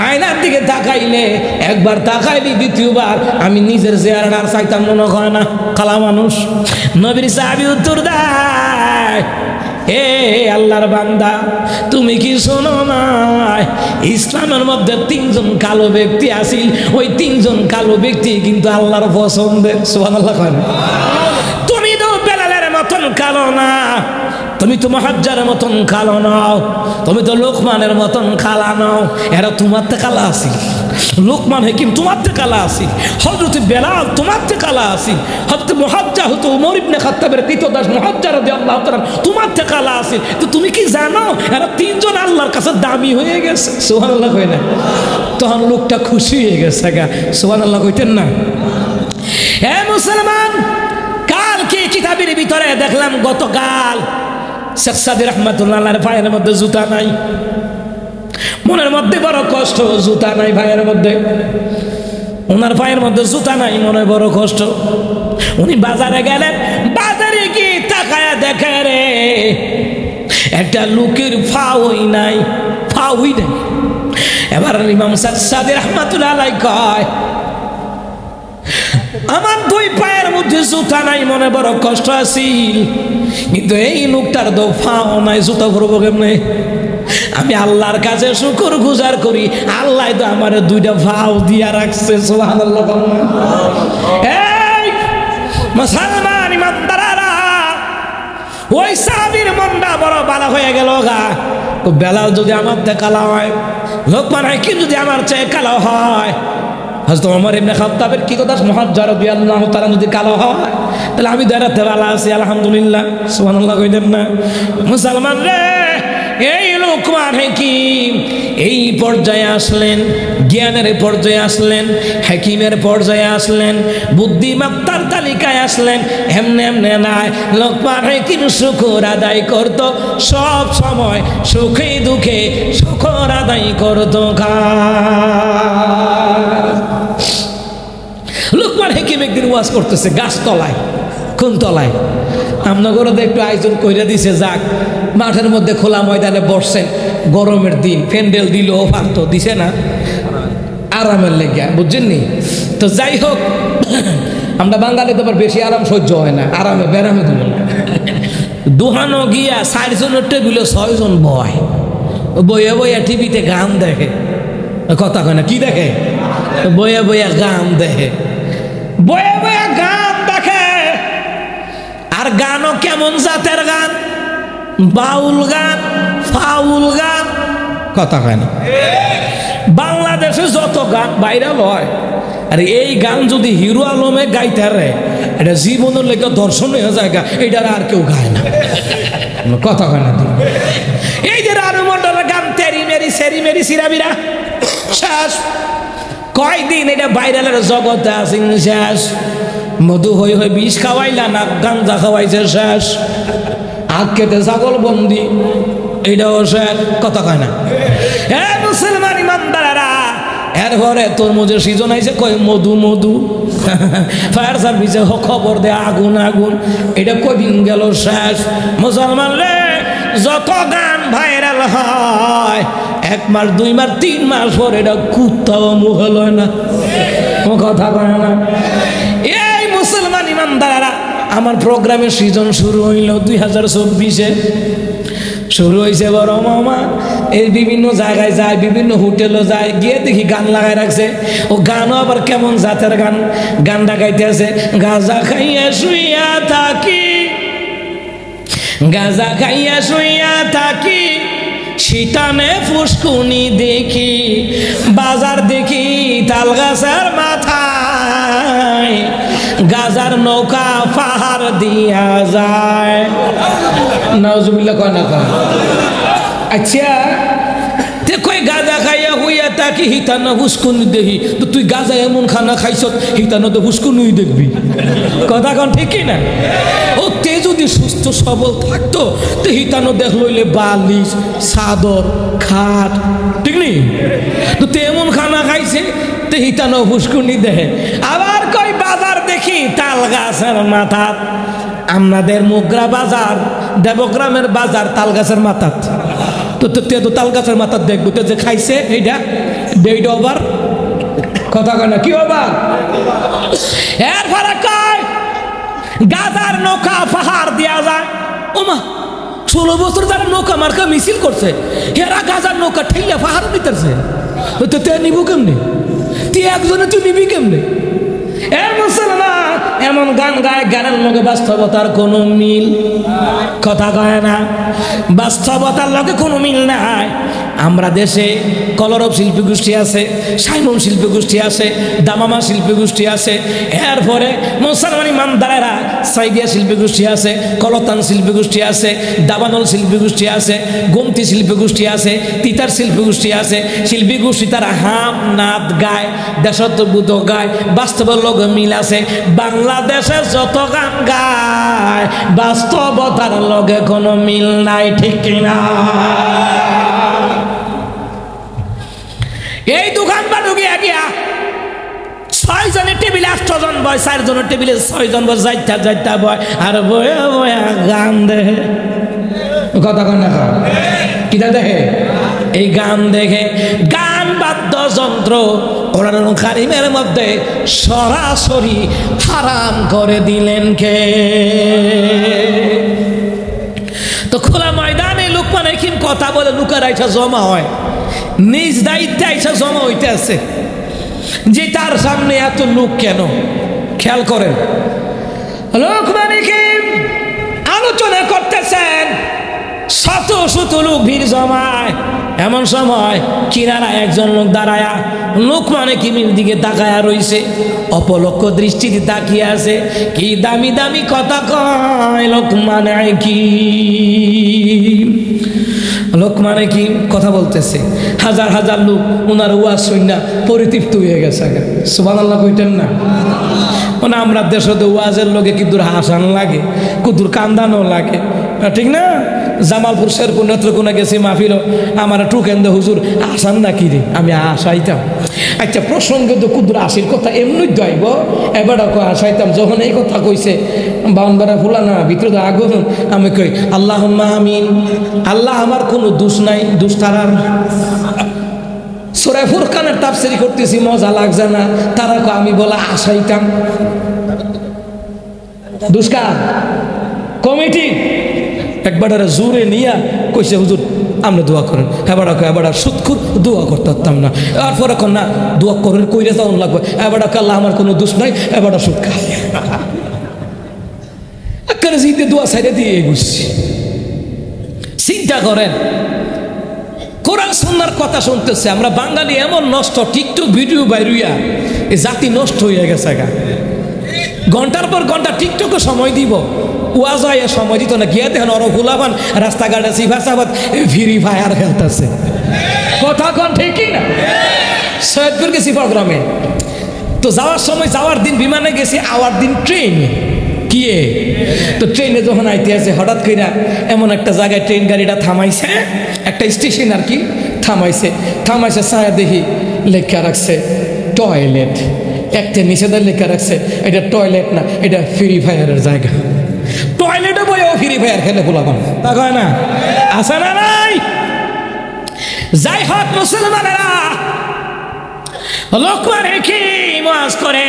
আয়নার দিকে তাকাইলে একবার তাকাইলি, দ্বিতীয়বার আমি নিজের চেহারাটা চাইতাম মনে হয় না, খালা মানুষ। নবীর সাহাবী উত্তর দেয়, কয় এ আল্লাহর বান্দা তুমি কি শোনো না ইসলামের মধ্যে তিনজন কালো ব্যক্তি আছিল, ওই তিনজন কালো ব্যক্তি কিন্তু আল্লাহর পছন্দের। সুবহানাল্লাহ কয় না? তুমি তো বেলালের মতন কালো না, তুমি তো মুহাজ্জারের মতন কালো নাও, তুমি তো লোকমানের মতন কালা নাও, এরা তোমার তে কালা আছিল। লোকমান হাকিম তোমার তে কালা আছিল, হযরত বেলাল তোমার তে কালা আছিল, হযরত মুহাজ্জার হতো ওমর ইবনে খাত্তাবের কৃতদাস মুহাজ্জার রাদিয়াল্লাহু তাআলা তোমার তে কালা আছিল। তো তুমি কি জানো এরা তিনজন আল্লাহর কাছে দামি হয়ে গেছে? সুবহানাল্লাহ কই না? তখন লোকটা খুশি হয়ে গেছে গা। সুবহানাল্লাহ কইতেন না? হে মুসলমান, কালকে কিতাবের ভিতরে দেখলাম গতকাল শেখ সাদি রহমাতুল্লাহ আলাইহির পায়ের মধ্যে জুতা নাই। মনের মধ্যে বড় কষ্ট, জুতা নাই ভাইয়ের মধ্যে, ওনার পায়ের মধ্যে জুতা নাই, মনে বড় কষ্ট। উনি বাজারে গেলেন, বাজারে গিয়ে তাকায়া দেখে রে একটা লোকের ফাওই নাই, ফাওই নাই। এবার ইমাম শেখ সাদি রহমাতুল্লাহ আলাইহি কয় আমার দুই পায়ের মধ্যে জুতা নাই, মনে বড় কষ্ট আছিল, কিন্তু এই লোকটার তো ফাও নাই, জুতা পরবো কেমনে? আমি আল্লাহর কাছে শুকর গুজার করি, আল্লাহ তো আমার দুইটা ফাও দিয়া রাখছে। সুবহানাল্লাহ। এই মুসলমান ইমানদাররা, ওই সাহাবীর মনটা বড় ভালো হয়ে গেল গা। বেলাল যদি আমার চেয়ে কালো হয়, লোকমান হাকিম যদি আমার চেয়ে কালো হয়, হযরত ওমর ইবনে খাত্তাবের কৃতদাস মুহাজ্জার রাদিয়াল্লাহু তাআলা যদি কালো হয়, তাহলে আমি দাঁড়াতে ভালো আছি আলহামদুলিল্লাহ। সুবহানাল্লাহ কইতেন না? মুসলমান রে, এই লোকমান হাকিম এই পর্যায়ে আসলেন, জ্ঞানের পর্যায়ে আসলেন, হাকিমের পর্যায়ে আসলেন, বুদ্ধিমত্তার তালিকায় আসলেন। এমনি এমনি নাই, লোকমান হাকিম শুকর আদায় করত সব সময়, সুখে দুঃখে শুকর আদায় করত। লোকমান হাকিম একদিন ওয়াজ করতেছে গাছতলায়। কোন তলায়? আমনগরে একটু আয়োজন কইরা দিছে, যাক মাঠের মধ্যে খোলা ময়দানে বসছেন, গরমের দিন, প্যান্ডেল দিল পারতো, দিছে না আরামের লেগে, বুঝছেন নি? তো যাই হোক, আমরা বাঙালি তো আবার বেশি আরাম সহ্য হয় না, আরামে বেরামে দিল না। দুহানো গিয়া 4 জনের টেবিলে 6 জন বয়, বইয়া বইয়া টিভিতে গান দেখে। কথা কয় না? কি দেখে? বইয়া বইয়া গান দেখে, বইয়া বইয়া গান দেখে। আর গানও কেমন জাতের গান? বাউল গান, ফাউল গান। কথা কয় না? বাংলাদেশে যত গান ভাইরাল হয়, আর এই গান যদি হিরো আলমে গাইতে রে, এটা জীবনের লেগে দর্শন হয়ে যায়, এটার আর কেউ গায় না। কথা কয় না? এই যে রানু মন্ডলের গান তেরি মেরি সেরি মেরি সিরাবিরা, শেষ। কয়দিন এটা ভাইরালের জগতে আছে, শেষ। মধু হই হই বিষ খাওয়াইলা না, গাঞ্জা খাওয়াইছে, শেষ। আখ কেটে ছাগল বন্দি, এইটাও শেষ। কথা কয় না? এ মুসলমান ইমানদারেরা, এরপরে তরমুজের সিজন আইছে, কয় মধু মধু। ফায়ার সার্ভিসে খবর দেয় আগুন আগুন, এটা কদিন গেল, শেষ। মুসলমান রে, যত গান ভাইরাল হয়, 1 মাস 2 মাস 3 মাস পর এটা কুত্তাও মুখে লয় না। কথা কয় না? এই মুসলমান ইমানদারেরা, আমার প্রোগ্রামের সিজন শুরু হইল 2024-এ শুরু হয়েছে। বড় মামা এই বিভিন্ন জায়গায় যায়, বিভিন্ন হোটেলও যায়, গিয়ে দেখি গান লাগাই রাখছে। ও গানও আবার কেমন জাতের গান, গানটা গাইতে আছে, গাঁজা খাইয়া শুইয়া থাকি, গাঁজা খাইয়া শুইয়া থাকি, শীতানে ফুসকুনি দেখি, বাজার দেখি তাল গাছের মাথায়, গাজার নৌকা পাহাড় দিয়া যায়। নাউজুবিল্লাহ কয় না? কয়। আচ্ছা, তে কই গাঁজা খাইয়া হইয়া তাকি হিতানো হুসকুনি দেখি, তো তুই গাঁজা এমন খানা খাইছ, হিতানো তো হুসকুনি দেখবি। কথা কন ঠিক না? ও তে যদি সুস্থ সবল থাকতো, তো হিতানো দেখ লইলে বালিশ, চাদর, খাট, ঠিক নেই? তো তে এমন খানা খাইছে, তে হিতানো হুসকুনি দেখে। আবার কই বাজার দেখি তাল গাছের মাথা। আমাদের মুগরা বাজার, দেবগ্রামের বাজার তাল গাছের মাথা। তো তো তাল গাছের মাথা দেখবো, তো যে খাইছে এইটা এইটা আবার। কথা কয় না? কি আবার? এর পরে কয় গাজার নৌকা পাহাড় দেওয়া যায়। ওমা 16 বছর যারা নৌকা মার্কা মিছিল করছে হেরা গাজার নৌকা ঠেলে পাহাড় নিতেছে, তো তে নিব কেমনে? তুই একজনে তুই নিবি কেমনে? মুসলমান এমন গান গায়, গানের লগে বাস্তবতার কোনো মিল, কথা কয় না, বাস্তবতার লগে কোনো মিল নাই। আমরা দেশে কলরব শিল্পী গোষ্ঠী আছে, সাইমন শিল্পী গোষ্ঠী আছে, দামামা শিল্পী গোষ্ঠী আছে, এরপরে মুসলমান ইমানদারেরা সাইদিয়া শিল্পী গোষ্ঠী আছে, কলতান শিল্পী গোষ্ঠী আছে, দাবানল শিল্পী গোষ্ঠী আছে, গোমতি শিল্পী গোষ্ঠী আছে, তিতার শিল্পী গোষ্ঠী আছে। শিল্পী গোষ্ঠী তারা হাম নাত গায়, দেশাত্মবোধ গায়, বাস্তবের লগে মিল আছে। বাংলাদেশে যত গান গায় বাস্তবতার লগে কোনো মিল নাই, ঠিক কিনা? এই দোকান বা ঢুকিয়া গিয়া 6 জনের টেবিলে 8 জন বয়, 4 জনের টেবিলে 6 জন বয়, যাইতা বয় আর বয়া বয়া গান দেখে, কথা কন না কিটা দেখে? এই গান দেখে। গান বাদ্যযন্ত্র কোরআন কারীমের মধ্যে সরাসরি হারাম করে দিলেন কে? তো খোলা ময়দানে লোকমান হাকিম কথা বলে, লুকার আইসা জমা হয়, নিজ দায়িত্বে আইসা জমা হইতে আছে যে তার সামনে এত লোক কেন? খেয়াল করেন, লোকমান হাকিম আলোচনা করতেছেন, শত শত লোক ভিড় জমায়। এমন সময় কিনারা একজন লোক দাঁড়ায়া লোকমান হাকিমের দিকে তাকায়া রইছে, অপলক্ষ দৃষ্টিতে তাকিয়ে আছে। কি দামি দামি কথা কয় লোকমান হাকিম। লোকমান হাকিম কথা বলতেছে, হাজার হাজার লোক ওনার ওয়াজ শুনে পরিতৃপ্ত হয়ে গেছে। সুবহানাল্লাহ কইতেন না? মানে আমরা দেশে ওয়াজের লোকে কিন্তু হাসান লাগে, কুদুর কান্দানো লাগে, ঠিক না? জামালপুর শেরপুর নেত্রকোনা গেছি মাহফিল, আমার টুকেন দে হুজুর আসান না কি রে? আমি আসাইতাম। আচ্ছা, প্রসঙ্গে তো কুদুর আসির কথা এমনি দইব, এবার আসাইতাম। যখন এই কথা কইছে বাউনবাড়া ফুলা না ভিতরে আগুন, আমি কই আল্লাহুম্মা আমিন। আল্লাহ আমার কোনো দোষ নাই, দোষ তারার। সূরা ফুরকানের তাফসীর করতেছি, মজা লাগছে না? তারা আমি বলা আসাইতাম, দুষ্কার কমিটি একবার জোরে নিয়া কইছে হুজুর আমরা দোয়া করেন। এবার সুৎখুর দোয়া করতে পারতাম না। এরপর এখন না দোয়া করেন কইরে যাওয়ান লাগবে। এবার আল্লাহ আমার কোনো দোষ নাই, এবার সুদ খা জিতে দোয়া সাইডে দিয়ে এগুছি। চিন্তা করেন, কোরআন সুন্নাহর কথা শুনতেছে। আমরা বাঙালি এমন নষ্ট, টিকটক ভিডিও বাইরিয়া এই জাতি নষ্ট হয়ে গেছে। ঘন্টার পর ঘন্টা টিকটকে সময় দিব, ওয়াজ হয় সময় দিত না। গিয়ে দেখেন অর ফুলাবান রাস্তাঘাটে সিফাসাবাদ ফ্রি ফায়ার খেলতেছে, কথা কন ঠিকই না? সৈয়দপুর গেছি প্রোগ্রামে, তো যাওয়ার সময়, যাওয়ার দিন বিমানে গেছি, আওয়ার দিন ট্রেনে। কি তো ট্রেনে যখন আইতে আছে, হঠাৎ করে এমন একটা জায়গায় ট্রেন গাড়িটা থামাইছে, একটা স্টেশন আর কি থামাইছে। ছায়া দেখি লেখা রাখছে টয়লেট, একটা নিষেধার লেখা রাখছে এটা টয়লেট না, এটা ফ্রি ফায়ারের জায়গা। টয়লেটে বইও ফ্রি ফায়ার খেলে বলাবান, তা কয় না? আছে না নাই? যাই হোক মুসলমানেরা, লোকমান হাকিম ওয়াজ করে,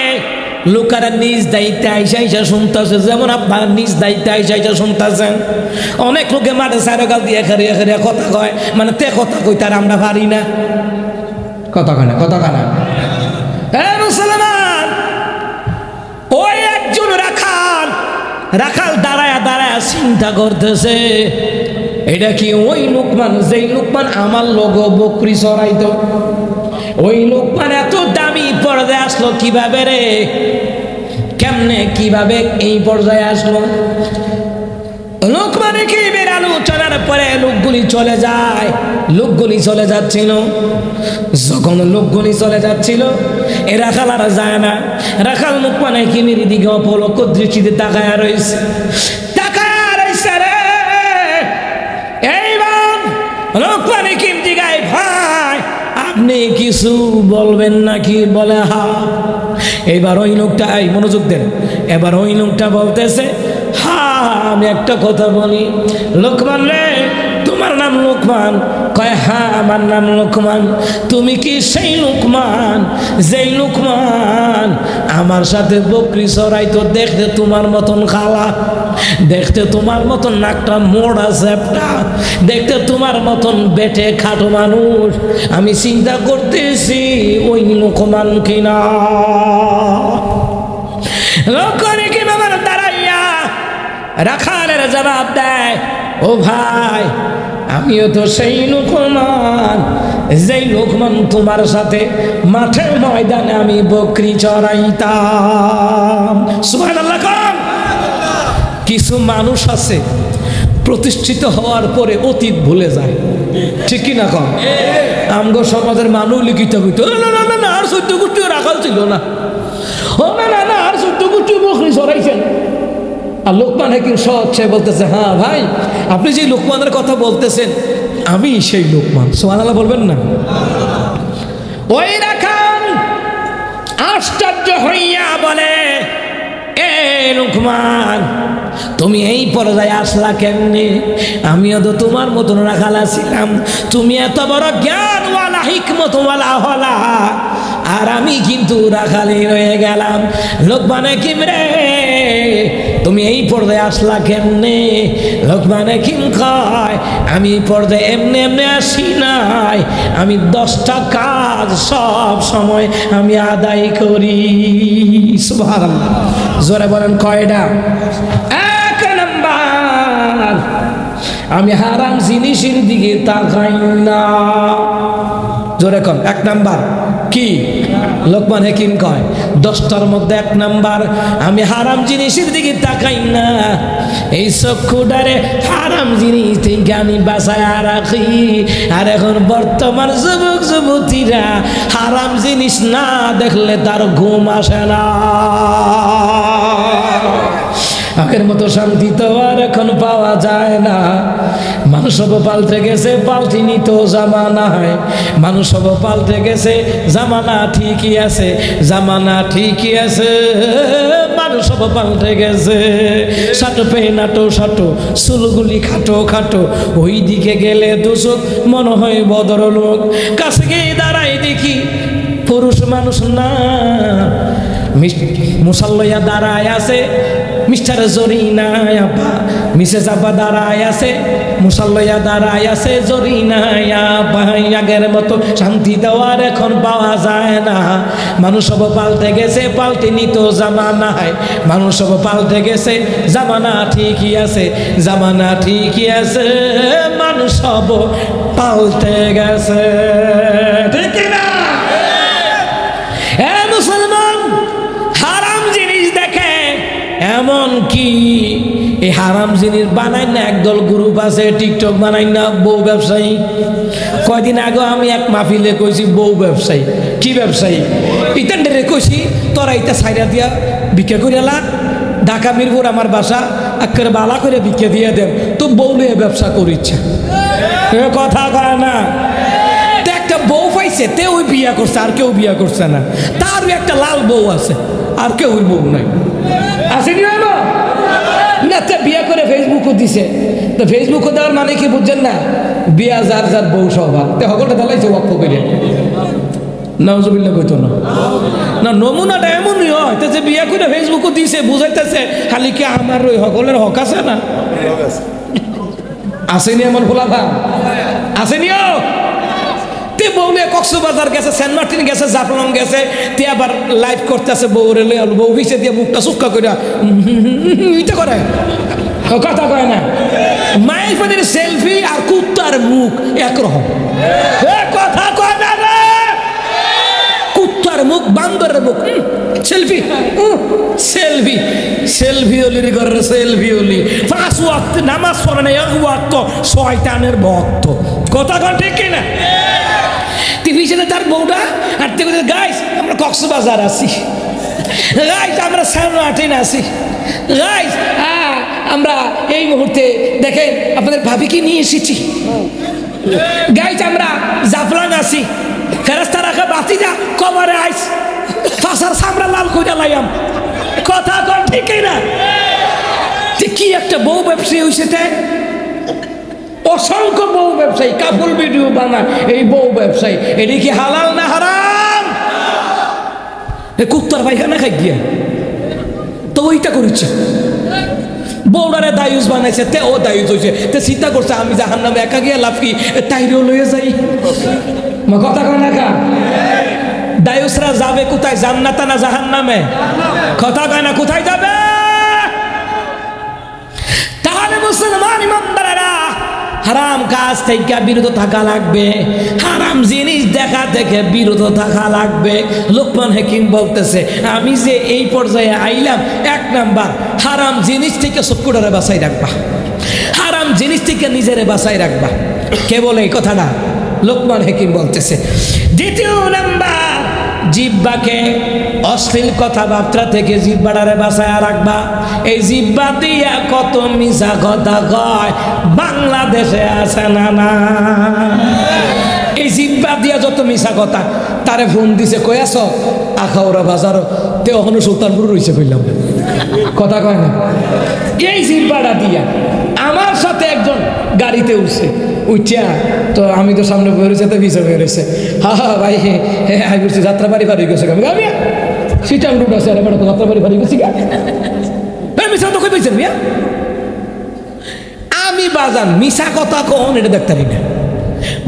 লোকেরা নিজ দায়িত্বে আইসা শুনতেছে, যেমন আপনার নিজ দায়িত্বে আইসা শুনতেছেন। অনেক লোকে মাঠে সাইরগাল দিয়ে খেরিয়া কথা কয়, মানে তে কথা কই তার আমরা পারি না, কথা কয় না, কথা কয় না। হ্যাঁ মুসলমান, ওই একজন রাখাল দাঁড়ায়া চিন্তা করতেছে, এটা কি ওই লোকমান যেই লোকমান আমার লোক বকরি চড়াইতো? ওই লোকমান এত দামি পর্যায়ে আসলো কিভাবে রে? কেমনে কিভাবে এই পর্যায়ে আসলো? লোকমান হাকিমের আলোচনার পরে লোকগুলি চলে যাচ্ছিল। যখন লোকগুলি চলে যাচ্ছিল, এ রাখাল আর যায় না। রাখাল লোকমান হাকিমের দিকে অপলক্ষ দৃষ্টিতে তাকায়া রয়েছে রে। এইবার লোকমান হাকিম জিগায়, ভাই আপনি কিছু বলবেন নাকি? বলে হা। এইবার ওই লোকটা, মনোযোগ দেন, এবার ওই লোকটা বলতেছে, হ্যাঁ আমি একটা কথা বলি। লোকমান রে, তোমার নাম লোকমান, কয় হ্যাঁ আমার নাম লোকমান। তুমি কি সেই লোকমান যেই লোকমান আমার সাথে বকরি চড়াইতো? দেখতে তোমার মতন খালা, দেখতে তোমার মতন নাকটা মোড়া চ্যাপটা, দেখতে তোমার মতন বেটে খাটো মানুষ। আমি চিন্তা করতেছি ওই লোকমান কিনা। লোকনে কি বাবার দাঁড়াইয়া রাখালের জবাব দেয়, ও ভাই আমিও তো সেই লোকমান যেই লোকমান তোমার সাথে মাঠে ময়দানে আমি বকরি চড়াইতাম। সুবহানাল্লাহ। কিছু মানুষ আছে প্রতিষ্ঠিত হওয়ার পরে অতীত ভুলে যায়, ঠিক কি না? কম আমগো সমাজের মানুষ লিখিত হইতো না না না না আর 14 গোষ্ঠীও রাখাল ছিল না, ও না না না আর 14 গোষ্ঠী বকরি চড়াইছেন। আর লোকমান হাকিম সহজে বলতেছে, হ্যাঁ ভাই আপনি যে লোকমানের কথা বলতেছেন আমি সেই লোকমান। সুবহানাল্লাহ বলবেন না? ওই রাখাল আশ্চর্য হইয়া বলে, এ লোকমান তুমি এই পর্যায়ে আসলা কেমনে? আমিও তো তোমার মতন রাখাল ছিলাম, তুমি এত বড় জ্ঞানওয়ালা হিকমতওয়ালা হলা, আর আমি কিন্তু রাখালি রয়ে গেলাম। লোকমান হাকিম রে তুমি এই পর্যায়ে আসলা কেমনে? লোকমান হাকিম কয়, আমি এই পর্যায়ে এমনি এমনি আসি নাই, আমি 10টা কাজ সব সময় আমি আদায় করি। সুবহানাল্লাহ। জোরে বলেন কয়টা? 1 নাম্বার, আমি হারাম জিনিসের দিকে তাকাই না। জোরে কোন 1 নাম্বার কি? লোকমান হাকিম কয় 10টার মধ্যে 1 নাম্বার, আমি হারাম জিনিসের দিকে তাকাই না। এই চক্ষুটারে হারাম জিনিস থেকে আমি বাঁচায় রাখি। আর এখন বর্তমান যুবক যুবতীরা হারাম জিনিস না দেখলে তার ঘুম আসে না। আগের মতো শান্তি তো আর এখন পাওয়া যায় না। মানুষ সব পাল্টে গেছে, পাল্টিনি তো জামানায়। মানুষ সব পাল্টে গেছে, জামানা ঠিকই আছে, জামানা ঠিকই আছে, মানুষ সব পাল্টে গেছে। সাটো পে নাটো সাটো, চুলগুলি খাটো খাটো, ওই দিকে গেলে দুচোখ মনে হয় ভদ্রলোক। কাছে গিয়ে দাঁড়াই দেখি পুরুষ মানুষ না, মুসাল্লয়া দাঁড়ায় আছে, মিস্টার জরিনা আপা, মিসেস আপা দাঁড়ায় আছে, মুসাল্লয়া দাঁড়ায় আছে, জরিনা আপা। আগের মতো শান্তি দেওয়ার এখন পাওয়া যায় না। মানুষ সব পাল্টে গেছে, পাল্টে নিত জামানায়। মানুষ সব পাল্টে গেছে, জামানা ঠিকই আছে, জামানা ঠিকই আছে, মানুষ সব পাল্টে গেছে, ঠিক না? মুসলমান হারাম জিনিস দেখে, এমন কি এই হারাম জিনিস বানাই না একদল গ্রুপ আছে, টিকটক বানাই না বউ ব্যবসায়ী। কয়দিন আগে আমি এক মাহফিলে কইছি বউ ব্যবসায়ী। কি ব্যবসায়ী? ইতান ডেরে কইছি তোরা ইতা সাইরা দিয়া ভিক্ষা করিয়ালা, ঢাকা মিরপুর আমার বাসা, একেবারে বালা করে ভিক্ষা দিয়ে দেন, তো বউ নিয়ে ব্যবসা করিচ্ছে। কথা কয় না? একটা বউ পাইছে, তে ওই বিয়া করছে, আর কেউ বিয়া করছে না। তার একটা লাল বউ আছে, আর কেউ ওই বউ নাই। আসেনি না? তে বিয়া করে ফেসবুকও দিছে। তো ফেসবুকও দেওয়ার মানে কি বুঝছেন না? বিয়া যার যার বউ স্বভাব, তে হকলটা দালাইছে ওয়াক্ফ করে। নাউজুবিল্লাহ কইতো না, না নমুনাটা এমনই হয়। তো যে বিয়া করে ফেসবুকও দিছে, বুঝাইতেছে খালি কি আমার ওই হকলের হক আছে না? আসেনি এমন খোলাফা? আসেনিও? তে বউ নিয়ে কক্সবাজার গেছে, সেন্ট মার্টিন গেছে, জাফলং গেছে, তে আবার লাইভ করতেছে বউরে লয়ে, বউ ভিসে দিয়ে মুখটা চুক্কা করে ইটা করে, কথা কয় না? মায়ের পানির সেলফি আর কুত্তার মুখ একরকম, কথা কয় না রে? কুত্তার মুখ, বান্দরের মুখ, সেলফি সেলফি সেলফি অলির ঘরের সেলফি অলি। 5 ওয়াক্ত নামাজ পড়ে না, 1 ওয়াক্ত শয়তানের ভক্ত। কথা কয় ঠিক কিনা? টিভিশনে তার বউটা আর গাইস আমরা কক্সবাজার আছি, গাইস আমরা সেন্ট মার্টিন আছি, গাইস আমরা এই মুহূর্তে দেখেন আপনাদের ভাবিকে নিয়ে এসেছি, গাইস আমরা জাফলং আছি, ফেরেশতা রাখা বাতি যা কবরে আইস, ফাঁসার সামরা লাল কইরা লাইয়াম। কথা কন ঠিক না? কি একটা বউ ব্যবসায়ী হয়েছে, অসংখ্য বউ ব্যবসায়ী কাপড় ভিডিও বানায়, এই বউ ব্যবসায়ী, এটি কি হালাল না হারাম? কুত্তার পায়খানা খাই গিয়া তো ওইটা করেছে, বউডারে দায়ুস বানাইছে, তে ও দায়ুস হয়েছে, তে চিন্তা করছে আমি জাহান্নামে একা গিয়া লাভ কি, তাইরেও লইয়া যাই। কথা কয় না কা? দায়ুসরা যাবে কোথায়, জান্নাতে না জাহান্নামে? কথা কয় না, কোথায় যাবে? তাহলে মুসলমান ইমানদারেরা হারাম কাজ থেকে বিরত থাকা লাগবে, হারাম জিনিস দেখা থেকে বিরত থাকা লাগবে। লোকমান হাকিম বলতেছে আমি যে এই পর্যায়ে আইলাম, 1 নাম্বার হারাম জিনিস থেকে চক্ষুটারে বাঁচাই রাখবা, হারাম জিনিস থেকে নিজেরে বাঁচাই রাখবা। কে বলে এই কথাটা? লোকমান হাকিম বলতেছে। 2 নাম্বার জিহ্বাকে অশ্লীল কথাবার্তা থেকে জিহ্বাটারে বাঁচায়া রাখবা। এই জিহ্বা দিয়া কত মিছা কথা কয় বাংলাদেশে আছে না না? এই জিহ্বা দিয়া যত মিছা কথা, তারে ফোন দিছে কই আছো, আখাউড়া বাজারও, তে ওখানে সুলতানপুর রয়েছে কইলাম। কথা কয় না? এই জিহ্বাটা দিয়া আমার সাথে একজন গাড়িতে উঠছে, উঠা তো আমি তো সামনে বেরোছে, তো পিছিয়ে বেরোছে, হা হা ভাই আমি বলছি যাত্রা বাড়ি বাড়ি গেছে, আমি সিটাং রুট আছে, আর তো যাত্রা বাড়ি বাড়ি গেছি। মিশা তো কই পাইছেন মিয়া? আমি বাজান মিশা কথা কোন এটা দেখতারি না,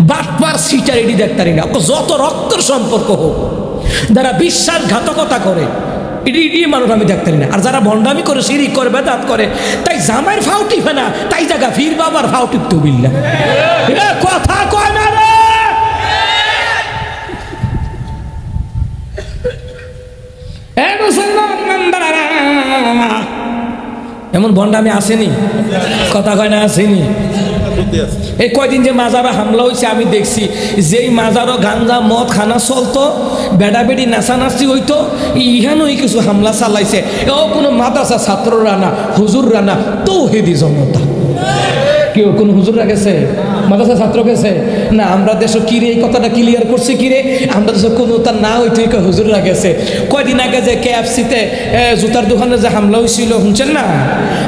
বাটপার সিটার এটি দেখতারি না। যত রক্তের সম্পর্ক হোক, যারা বিশ্বাসঘাতকতা করে এটি মানুষ আমি দেখতারি না। আর যারা ভণ্ডামি করে, শিরিক করে, বেদাত করে, তাই জামাইয়ের ফাও টিপে না, তাই জায়গা ফির বাবার ফাও টিপতে বিল্লা। কথা কয় না রে। এমন ভণ্ডামি আসেনি? কথা কয় না আসেনি? এই কয়দিন যে মাজারও হামলা হয়েছে আমি দেখছি, যেই মাজারও গাঞ্জা মদ খানা চলতো, বেড়াবেড়ি নাচানাচি হইতো, ইহানই কিছু হামলা চালাইছে। ও কোনো মাদ্রাসা ছাত্ররা না, হুজুররা না, তৌহিদি জনতা। কেউ কোনো হুজুররা গেছে, মাদ্রাসা ছাত্র গেছে না? আমরা দেশে কিরে এই কথাটা ক্লিয়ার করছি কিরে, আমরা দেশে কোনো তার না হইতে হুজুররা গেছে। কয়দিন আগে যে KFC-তে জুতার দোকানে যে হামলা হয়েছিল শুনছেন না?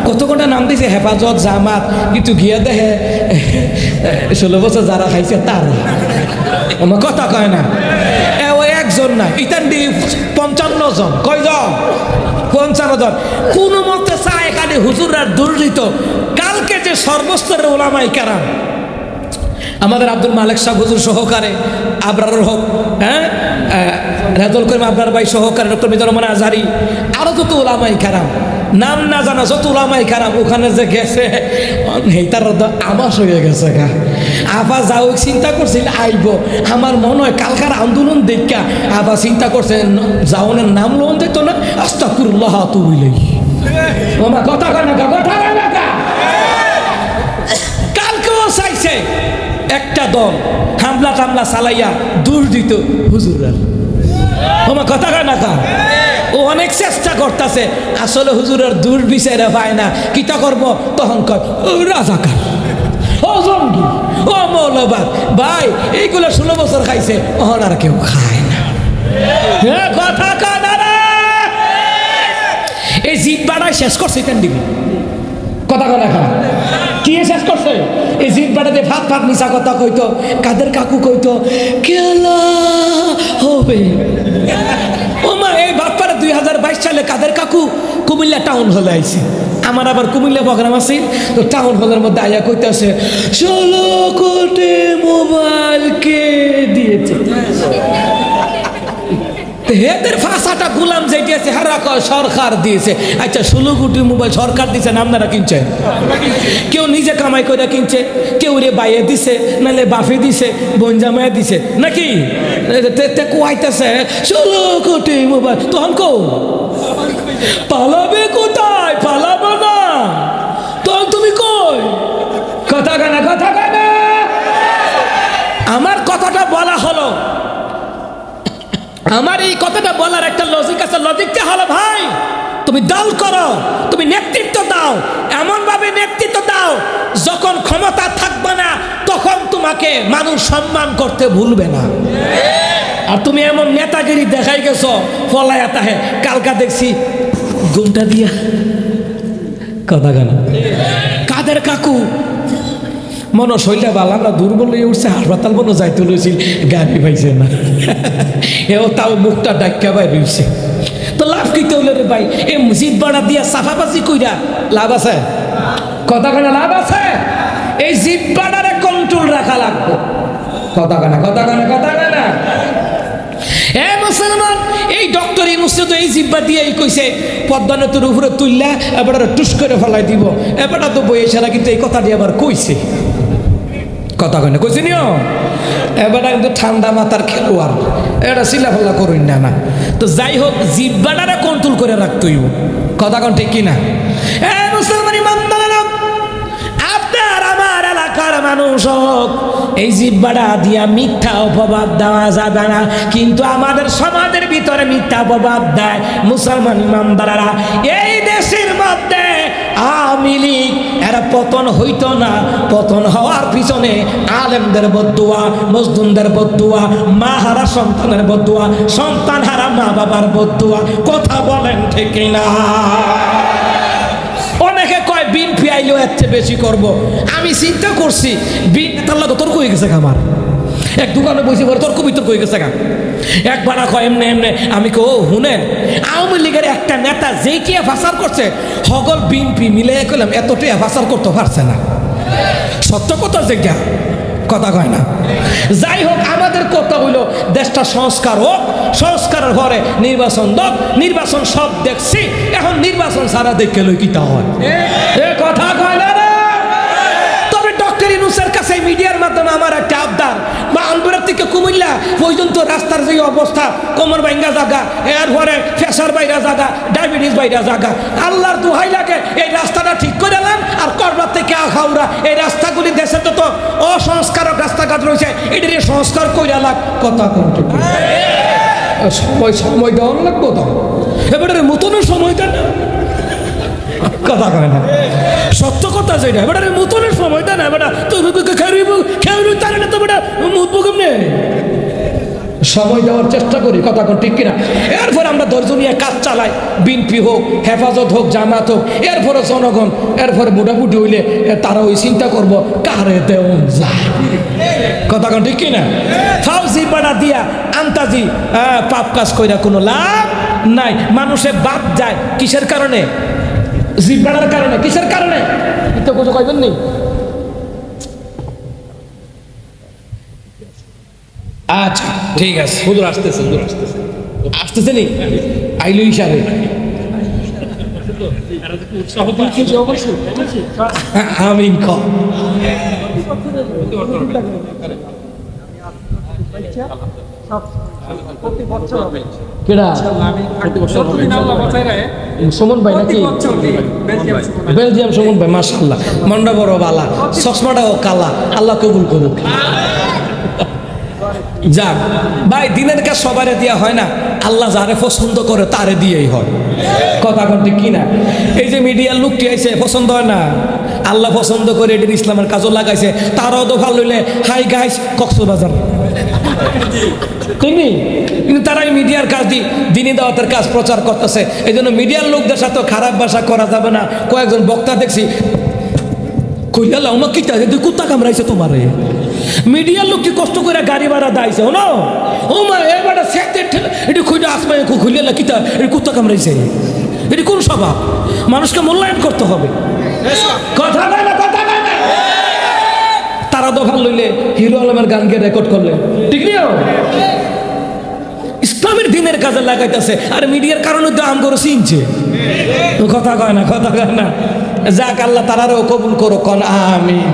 কত কটা নাম দিয়েছে, হেফাজত, জামাত, কিন্তু গিয়া দেখে 16 বছর যারা খাইছে তারা। আমার কথা কয় না, ও একজন না, ইতান্ডি 55 জন। কয়জন? 55 জন। কোন মতে চায় এখানে হুজুররা দুর্নীত। কালকে যে সর্বস্তরের ওলামায়ে কেরাম, আমাদের আব্দুল মালিক সাহেব হুজুর সহকারে, আবরারুল হক, রেজাউল করিম আবরার ভাই সহকারে, ডক্টর মিজানুর রহমান আজহারি, আরো যত ওলামায়ে কেরাম, নাম না জানা যত ওলামায়ে কেরাম ওখানে যে গেছে, তার আমাস হয়ে গেছে গা। আবা যাও চিন্তা করছিল আইব, আমার মনে হয় কালকার আন্দোলন দেখা আবা চিন্তা করছে যাওনের নাম লোন দিত না, আস্তাগফিরুল্লাহ তুবু ইলাইহি। কথা কয় না, কথা কয় না। কালকেও চাইছে একটা দল হামলা টামলা চালাইয়া দূর দিত হুজুররা। আমার কথা কয় না কা? ও অনেক চেষ্টা করতেছে, আসলে হুজুরের দূর বিচারে পায় না, কিতা করব? তখন কয় রাজাকার, ও জঙ্গি, ও মৌলবাদ। ভাই এইগুলো 16 বছর খাইছে, ওহন আর কেউ খায় না। কথা কয় না রে। এই জিহ্বাটাই শেষ করছে কেন দিবি? কথা কয় না কা? কি শেষ করছে? এই জিহ্বাটাতে ফাঁক ফাঁক মিশা কথা কইতো, কাদের কাকু কইতো খেলা হবে। ও মা, এই বাটপাড়া 2022 সালে কাদের কাকু কুমিল্লা টাউন হলে আইছে। আমার আবার কুমিল্লা প্রোগ্রাম আছে, তো টাউন হলের মধ্যে আইয়া কইতাছে 16 কোটি মোবাইল কে দিয়েছে। হেদের ফাঁসাটা গুলাম যে দিয়েছে, হারা কয় সরকার দিয়েছে। আচ্ছা 16 কোটি মোবাইল সরকার দিয়েছে না আপনারা কিনছেন? কেউ নিজে কামাই করে কিনছে, কেউ রে বাইয়ে দিছে, নাহলে বাফে দিছে, বনজামায় দিছে, নাকি? কোয়াইতেছে 16 কোটি মোবাইল, তখন কো পালাবে কোথায়? পালাবো না, তখন তুমি কই? কথা কানা, কথা কানা। আমার কথাটা বলা হলো, আমার এই কথাটা বলার একটা লজিক আছে। লজিকটা হলো ভাই, তুমি দল করো, তুমি নেতৃত্ব দাও, এমন ভাবে নেতৃত্ব দাও যখন ক্ষমতা থাকবে না তখন তোমাকে মানুষ সম্মান করতে ভুলবে না। আর তুমি এমন নেতাগিরি দেখাই গেছো ফলায়া তাহে। কালকা দেখছি ঘুমটা দিয়া কথা গানা কাদের কাকু মনে শৈলটা বালা না দুর্বল হয়ে উঠছে, হাসপাতাল মনে যাইতে লইছিল, গাড়ি পাইছে না। এও তাও মুখটা ডাক্কা বাইরে উঠছে। তো লাভ কিতে হলো রে ভাই? এই জিদ বাড়া দিয়া সাফাবাজি কইরা লাভ আছে? কথা কেনা লাভ আছে? এই জিদ বাড়ারে কন্ট্রোল রাখা লাগবে। কথা কেনা কথা কেনা কথা কেনা। এ মুসলমান, এই ডক্টর ইউনূস তো এই জিব্বা দিয়ে কইছে পদ্মা নদীর উপরে তুললা এবার টুস করে ফেলাই দিব, এবার তো বই এসে কিন্তু এই কথাটি আবার কইছে। কথা কয় না, কইছে নিও এবার কিন্তু ঠান্ডা মাথার খেলোয়াড়, এটা চিলাফাল্লা করুন না না। তো যাই হোক, জিব্বাটারে কন্ট্রোল করে রাখতেই। কথা কন ঠিক কিনা? এ মুসলমান ইমানদারেরা, আপনার আমার এলাকার মানুষ হোক, এই জিব্বাটা দিয়া মিথ্যা অপবাদ দেওয়া যাবে না। কিন্তু আমাদের সমাজের ভিতরে মিথ্যা অপবাদ দেয় মুসলমান ইমানদারেরা। এই দেশের মধ্যে আওয়ামী লীগ এরা পতন হইতো না, পতন হওয়ার পিছনে আলেমদের বদদুয়া, মজদুমদের বদদুয়া, মা হারা সন্তানের বদদুয়া, সন্তান হারা মা বাবার বদদুয়া। কথা বলেন ঠিক না? অনেকে কয় বিএনপি আইলেও এর চেয়ে বেশি করবো। আমি চিন্তা করছি বিএনপি তার লাগে তর্ক হয়ে গেছে আমার। এক দোকানে বসে পরে তর্ক বিতর্ক হয়ে গেছে গা। এক বাড়া কয় এমনি এমনি, আমি কো হুনেন আওয়ামী লীগের একটা নেতা যে কি ফাসার করছে, হগল বিএনপি মিলে করলাম এতটাই ফাসার করতে পারছে না। সত্য কথা যেটা, কথা কয় না। যাই হোক, আমাদের কথা হইলো দেশটা সংস্কার হোক, সংস্কারের পরে নির্বাচন হোক। নির্বাচন সব দেখছি, এখন নির্বাচন সারা দেখে লই কিতা হয়। এ কথা কয় না রে। তবে ডক্টর ইউনূসের কাছে মিডিয়ার মাধ্যমে আমার একটা আবদার, বাউলপুরের থেকে কুমিল্লা পর্যন্ত রাস্তার যে অবস্থা, কোমর ভাঙ্গা জায়গা, এরপরে প্রেসার বাইরা জায়গা, ডায়াবেটিস বাইরা জায়গা, আল্লাহর দোহাই লাগে এই রাস্তাটা ঠিক করে দেন। আর করবার থেকে আখাউড়া এই রাস্তাগুলি দেশে তো অসংস্কারক রাস্তাঘাট রয়েছে, এটার সংস্কার কইরা লাগ। কথা কন্ট্রোল সময় দেওয়ার লাগবো তো, এবারে মতনের সময় দেন না। কথা কয় না, সত্য কথা যেটা, এবারে মতনের সময় দেন না। বেটা তার না তো বেটা মুদবো কেমনে, সময় দেওয়ার চেষ্টা করি। কথা কোন ঠিক কিনা? এরপরে আমরা ধৈর্য নিয়ে কাজ চালাই, বিএনপি হোক, হেফাজত হোক, জামাত হোক, এরপরে জনগণ, এরপরে মোটামুটি হইলে তারা ওই চিন্তা করবো কারে দেওয়া যায়। কথা কোন ঠিক কিনা? ফাউজি বাড়া দিয়া আন্তাজি পাপ কাজ কইরা কোনো লাভ নাই। মানুষে বাদ যায় কিসের কারণে? জিব্বাড়ার কারণে। কিসের কারণে? তো কিছু কইবেন নি? আচ্ছা ঠিক আছে, হুজুর আসতেছে, হুজুর আসতেছে, আসতেছে নি আইলো হিসাবে। আমিন ক সুমন ভাই নাকি? বেলজিয়াম সুমন ভাই, মাশাআল্লাহ, মনটা বড় বালা, চশমাটাও কালা, আল্লাহ কবুল করুক। যাক ভাই, দিনের কাজ সবারে দেওয়া হয় না, আল্লাহ যারে পছন্দ করে তারে দিয়েই হয়। কথা কোনটি কিনা? এই যে মিডিয়ার লোকটি আইছে, পছন্দ হয় না, আল্লাহ পছন্দ করে এটির ইসলামের কাজও লাগাইছে, তারাও তো ভালো হইলে হাই গাইস কক্সবাজার, ঠিক নেই? কিন্তু তারা এই মিডিয়ার কাজ দিয়ে দিনী দাওয়াতের কাজ প্রচার করতেছে। এই জন্য মিডিয়ার লোকদের সাথে খারাপ ভাষা করা যাবে না। কয়েকজন বক্তা দেখছি কইলা আমার কি তুই কুত্তা কামড়াইছে তোমার, মিডিয়ার লোক কি কষ্ট করে গাড়ি ভাড়া দাইছে ও না, ও মা এবার এটি খুঁজে আসবে খুলে কিতা এটি কুত্তা কামড়াইছে, এটি কোন স্বভাব? মানুষকে মূল্যায়ন করতে হবে। কথা নাই না, কথা নাই না। তারা দোকান লইলে হিরো আলমের গান গিয়ে রেকর্ড করলে, ঠিক নেই? ইসলামের দিনের কাজে লাগাইতেছে, আর মিডিয়ার কারণে তো আম করে চিনছে। কথা কয় না, কথা কয় না। যাক, আল্লাহ তারারও কবুল করো, কন আমিন।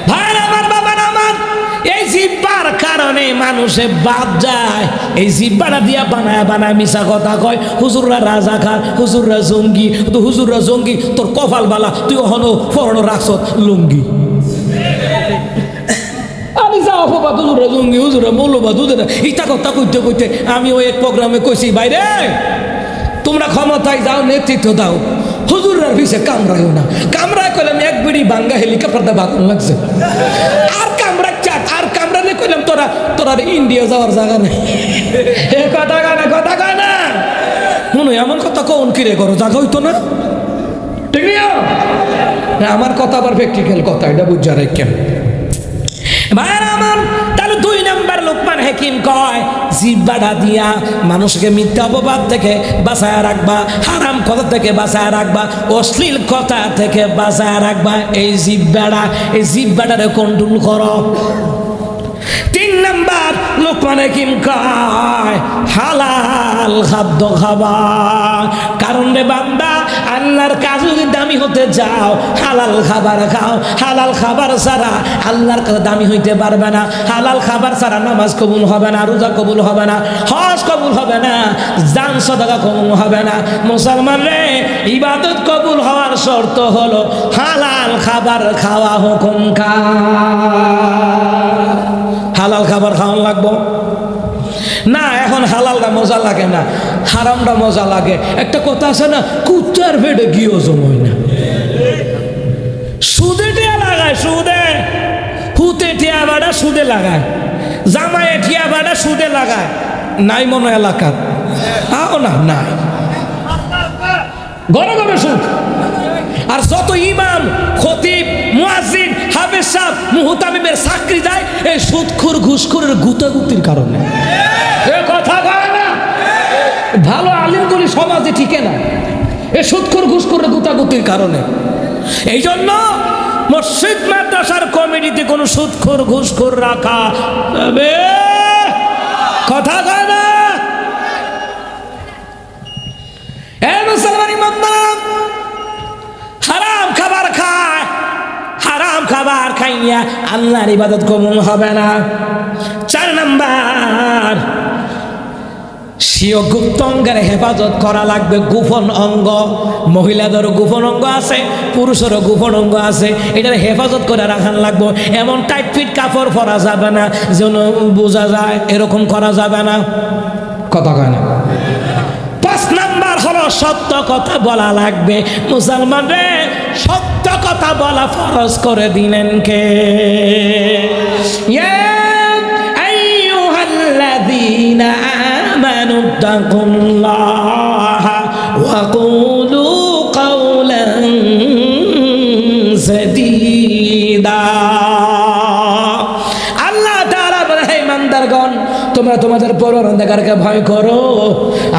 ভাই আমার, বাবা আমার, এই জিব্বার কারণে মানুষে বাদ যায়। এই জিব্বাটা দিয়া বানায় বানায় মিশা কথা কয়, হুজুররা রাজাকার, হুজুররা জঙ্গি। তো হুজুররা জঙ্গি, তোর কপাল বালা, তুই হনো ফরনো রাখছ লুঙ্গি। আমি যা অপবাদ, হুজুররা জঙ্গি, হুজুররা মৌলবাদ, হুজুরা ইটা কথা কইতে কইতে আমি ওই এক প্রোগ্রামে কইছি, বাইরে তোমরা ক্ষমতায় যাও, নেতৃত্ব দাও, হুজুরের পিছে কামড়াইও না। কামড়ায় কইলাম এক বিড়ি ভাঙ্গা হেলিকপ্টারটা বাগান লাগছে, আর কামড়া চাট, আর কামড়ালে কইলাম তোরা তোরা ইন্ডিয়া যাওয়ার জায়গা নেই। কথা কয় না, কথা কয় না। মনে এমন কথা কোন কিরে করো, জায়গা হইতো না, ঠিক না? আমার কথা আবার প্র্যাকটিক্যাল কথা, এটা বুঝা রাখেন ভাইরা আমার। তাহলে 2 নাম্বার লোকমান হাকিম কয় জিহ্বাটা দিয়া মানুষকে মিথ্যা অপবাদ থেকে বাঁচায় রাখবা, হারাম কথা থেকে বাঁচায় রাখবা, অশ্লীল কথা থেকে বাঁচায় রাখবা। এই জিহ্বাটারে কন্ট্রোল করো। 3 নাম্বার লোকমান হাকিম কয় হালাল খাদ্য খাবা। কারণ রে বান্দা, আল্লাহর কাছে যদি দামি হতে যাও হালাল খাবার খাও। হালাল খাবার ছাড়া আল্লাহর কাছে দামি হইতে পারবে না। হালাল খাবার ছাড়া নামাজ কবুল হবে না, রোজা কবুল হবে না, হজ কবুল হবে না, দান সদকা কবুল হবে না। মুসলমান রে, ইবাদত কবুল হওয়ার শর্ত হলো হালাল খাবার খাওয়া। হুকুম হালাল খাবার খাওয়ান লাগবো না। এখন হালালটা মজা লাগে না, হারামটা মজা লাগে। একটা কথা আছে না, কুত্তার পেটে গিয়েও জময় না। সুদে টিয়া লাগায়, সুদে হুতে টিয়া বাড়া সুদে লাগায়, জামায়ে টিয়া বাড়া সুদে লাগায়। নাই মনো এলাকার আও না, নাই ঘরে ঘরে সুদ। আর যত ইমাম, খতিব, মুয়াজ্জিন, হাফেজ সাহেব, মুহতামিমের চাকরি যায় এই সুদখোর ঘুষখোরের গুতাগুতির কারণে। এ কথা কয় না, ভালো আলিমগুলি সমাজে ঠিকে না, এই সুদখোর ঘুষখোরের গুতাগুতির কারণে। এই জন্য মসজিদ মাদ্রাসার কমিটিতে কোনো সুদখোর ঘুষখোর রাখা যাবে, কথা কয় না। এ মুসলমান ইমামরা, হারাম খাবার খায়, হারাম খাবার খাইয়া আল্লাহর ইবাদত কবুল হবে না। 4 নাম্বার স্বীয় গুপ্ত অঙ্গের হেফাজত করা লাগবে। গোপন অঙ্গ, মহিলাদেরও গোপন অঙ্গ আছে, পুরুষেরও গোপন অঙ্গ আছে, এটার হেফাজত করে রাখান লাগবো। এমন টাইট ফিট কাপড় পরা যাবে না যেন বোঝা যায়, এরকম করা যাবে না, কথা কয় না। 5 নাম্বার হলো সত্য কথা বলা লাগবে। মুসলমান রে, সত্য কথা বলা ফরজ করে দিলেন কে? ইয়া আইয়ুহাল্লাযীনা আমানু তাকুল্লাহা ওয়া কুলু কাওলান সাদীদা। আল্লাহ তাআলা বলে, হে ইমানদারগণ, তোমরা তোমাদের পরওয়ারদিগারকে ভয় করো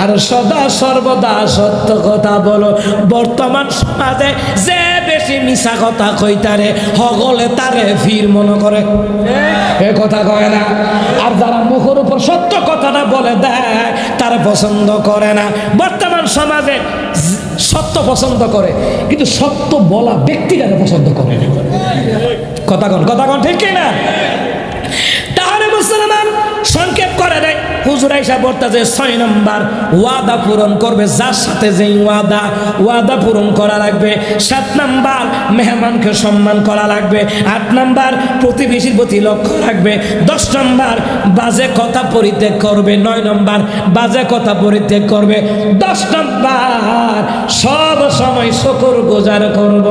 আর সদা সর্বদা সত্য কথা বলো। বর্তমান সমাজে যে বেশি মিছা কথা কইতারে হগলে তারে ফির মনে করে, এ কথা কয় না। আর যারা মুখের উপর সত্য কথাটা বলে দেয় তারা পছন্দ করে না। বর্তমান সমাজে সত্য পছন্দ করে, কিন্তু সত্য বলা ব্যক্তিটাকে পছন্দ করে না, কথা কন ঠিক কিনা? তাহলে মুসলমান সংক্ষেপ করে দেয় হুজুর আয়েশা বলতেছে 6 নাম্বার ওয়াদা পূরণ করবে, যার সাথে যেই ওয়াদা পূরণ করা লাগবে। 7 নাম্বার মেহমানকে সম্মান করা লাগবে। 8 নাম্বার প্রতিবেশীর প্রতি লক্ষ্য রাখবে। 10 নাম্বার বাজে কথা পরিত্যাগ করবে। 9 নাম্বার বাজে কথা পরিত্যাগ করবে। 10 নাম্বার সব সময় শুকরগুজার করব।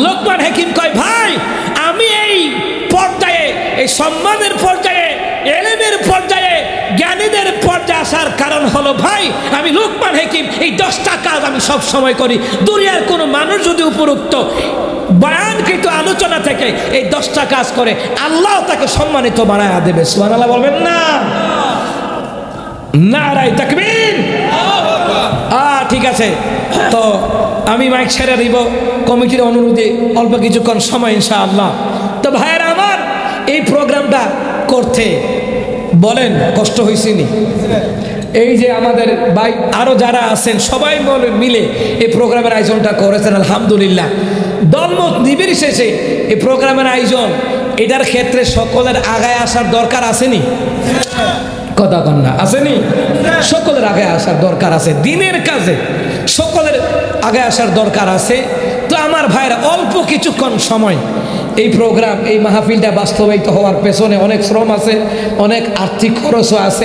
লোকমান হাকিম কয়, ভাই আমি এই পর্যায়ে, এই সম্মানের পর্যায়ে, এলেমের পর্যায়ে, জ্ঞানীদের পর্যায়ে আসার কারণ হলো, ভাই আমি লোকমান হাকিম এই 10টা কাজ আমি সব সময় করি। দুনিয়ার কোনো মানুষ যদি উপরোক্ত বয়ানকৃত আলোচনা থেকে এই 10টা কাজ করে, আল্লাহ তাকে সম্মানিত বানায়া দেবে। সুবহানাল্লাহ বলবেন না? নারায়ে তাকবীর। ঠিক আছে, তো আমি মাইক ছেড়ে দিব কমিটির অনুরোধে অল্প কিছুক্ষণ সময় ইনশাআল্লাহ। তো ভাইয়েরা আমার, এই প্রোগ্রামটা করতে বলেন কষ্ট হয়েছিনি? এই যে আমাদের ভাই আরো যারা আছেন সবাই মিলে এই প্রোগ্রামের আয়োজনটা করেছেন, আলহামদুলিল্লাহ। দলমত নির্বিশেষে এই প্রোগ্রামের আয়োজন, এটার ক্ষেত্রে সকলের আগায় আসার দরকার আসেনি? কথা কন না, আসেনি? সকলের আগে আসার দরকার আছে। দিনের কাজে সকলের আগে আসার দরকার আছে। তো আমার ভাইরা, অল্প কিছুক্ষণ সময় এই প্রোগ্রাম, এই মাহফিলটা বাস্তবায়িত হওয়ার পেছনে অনেক শ্রম আছে, অনেক আর্থিক খরচও আছে।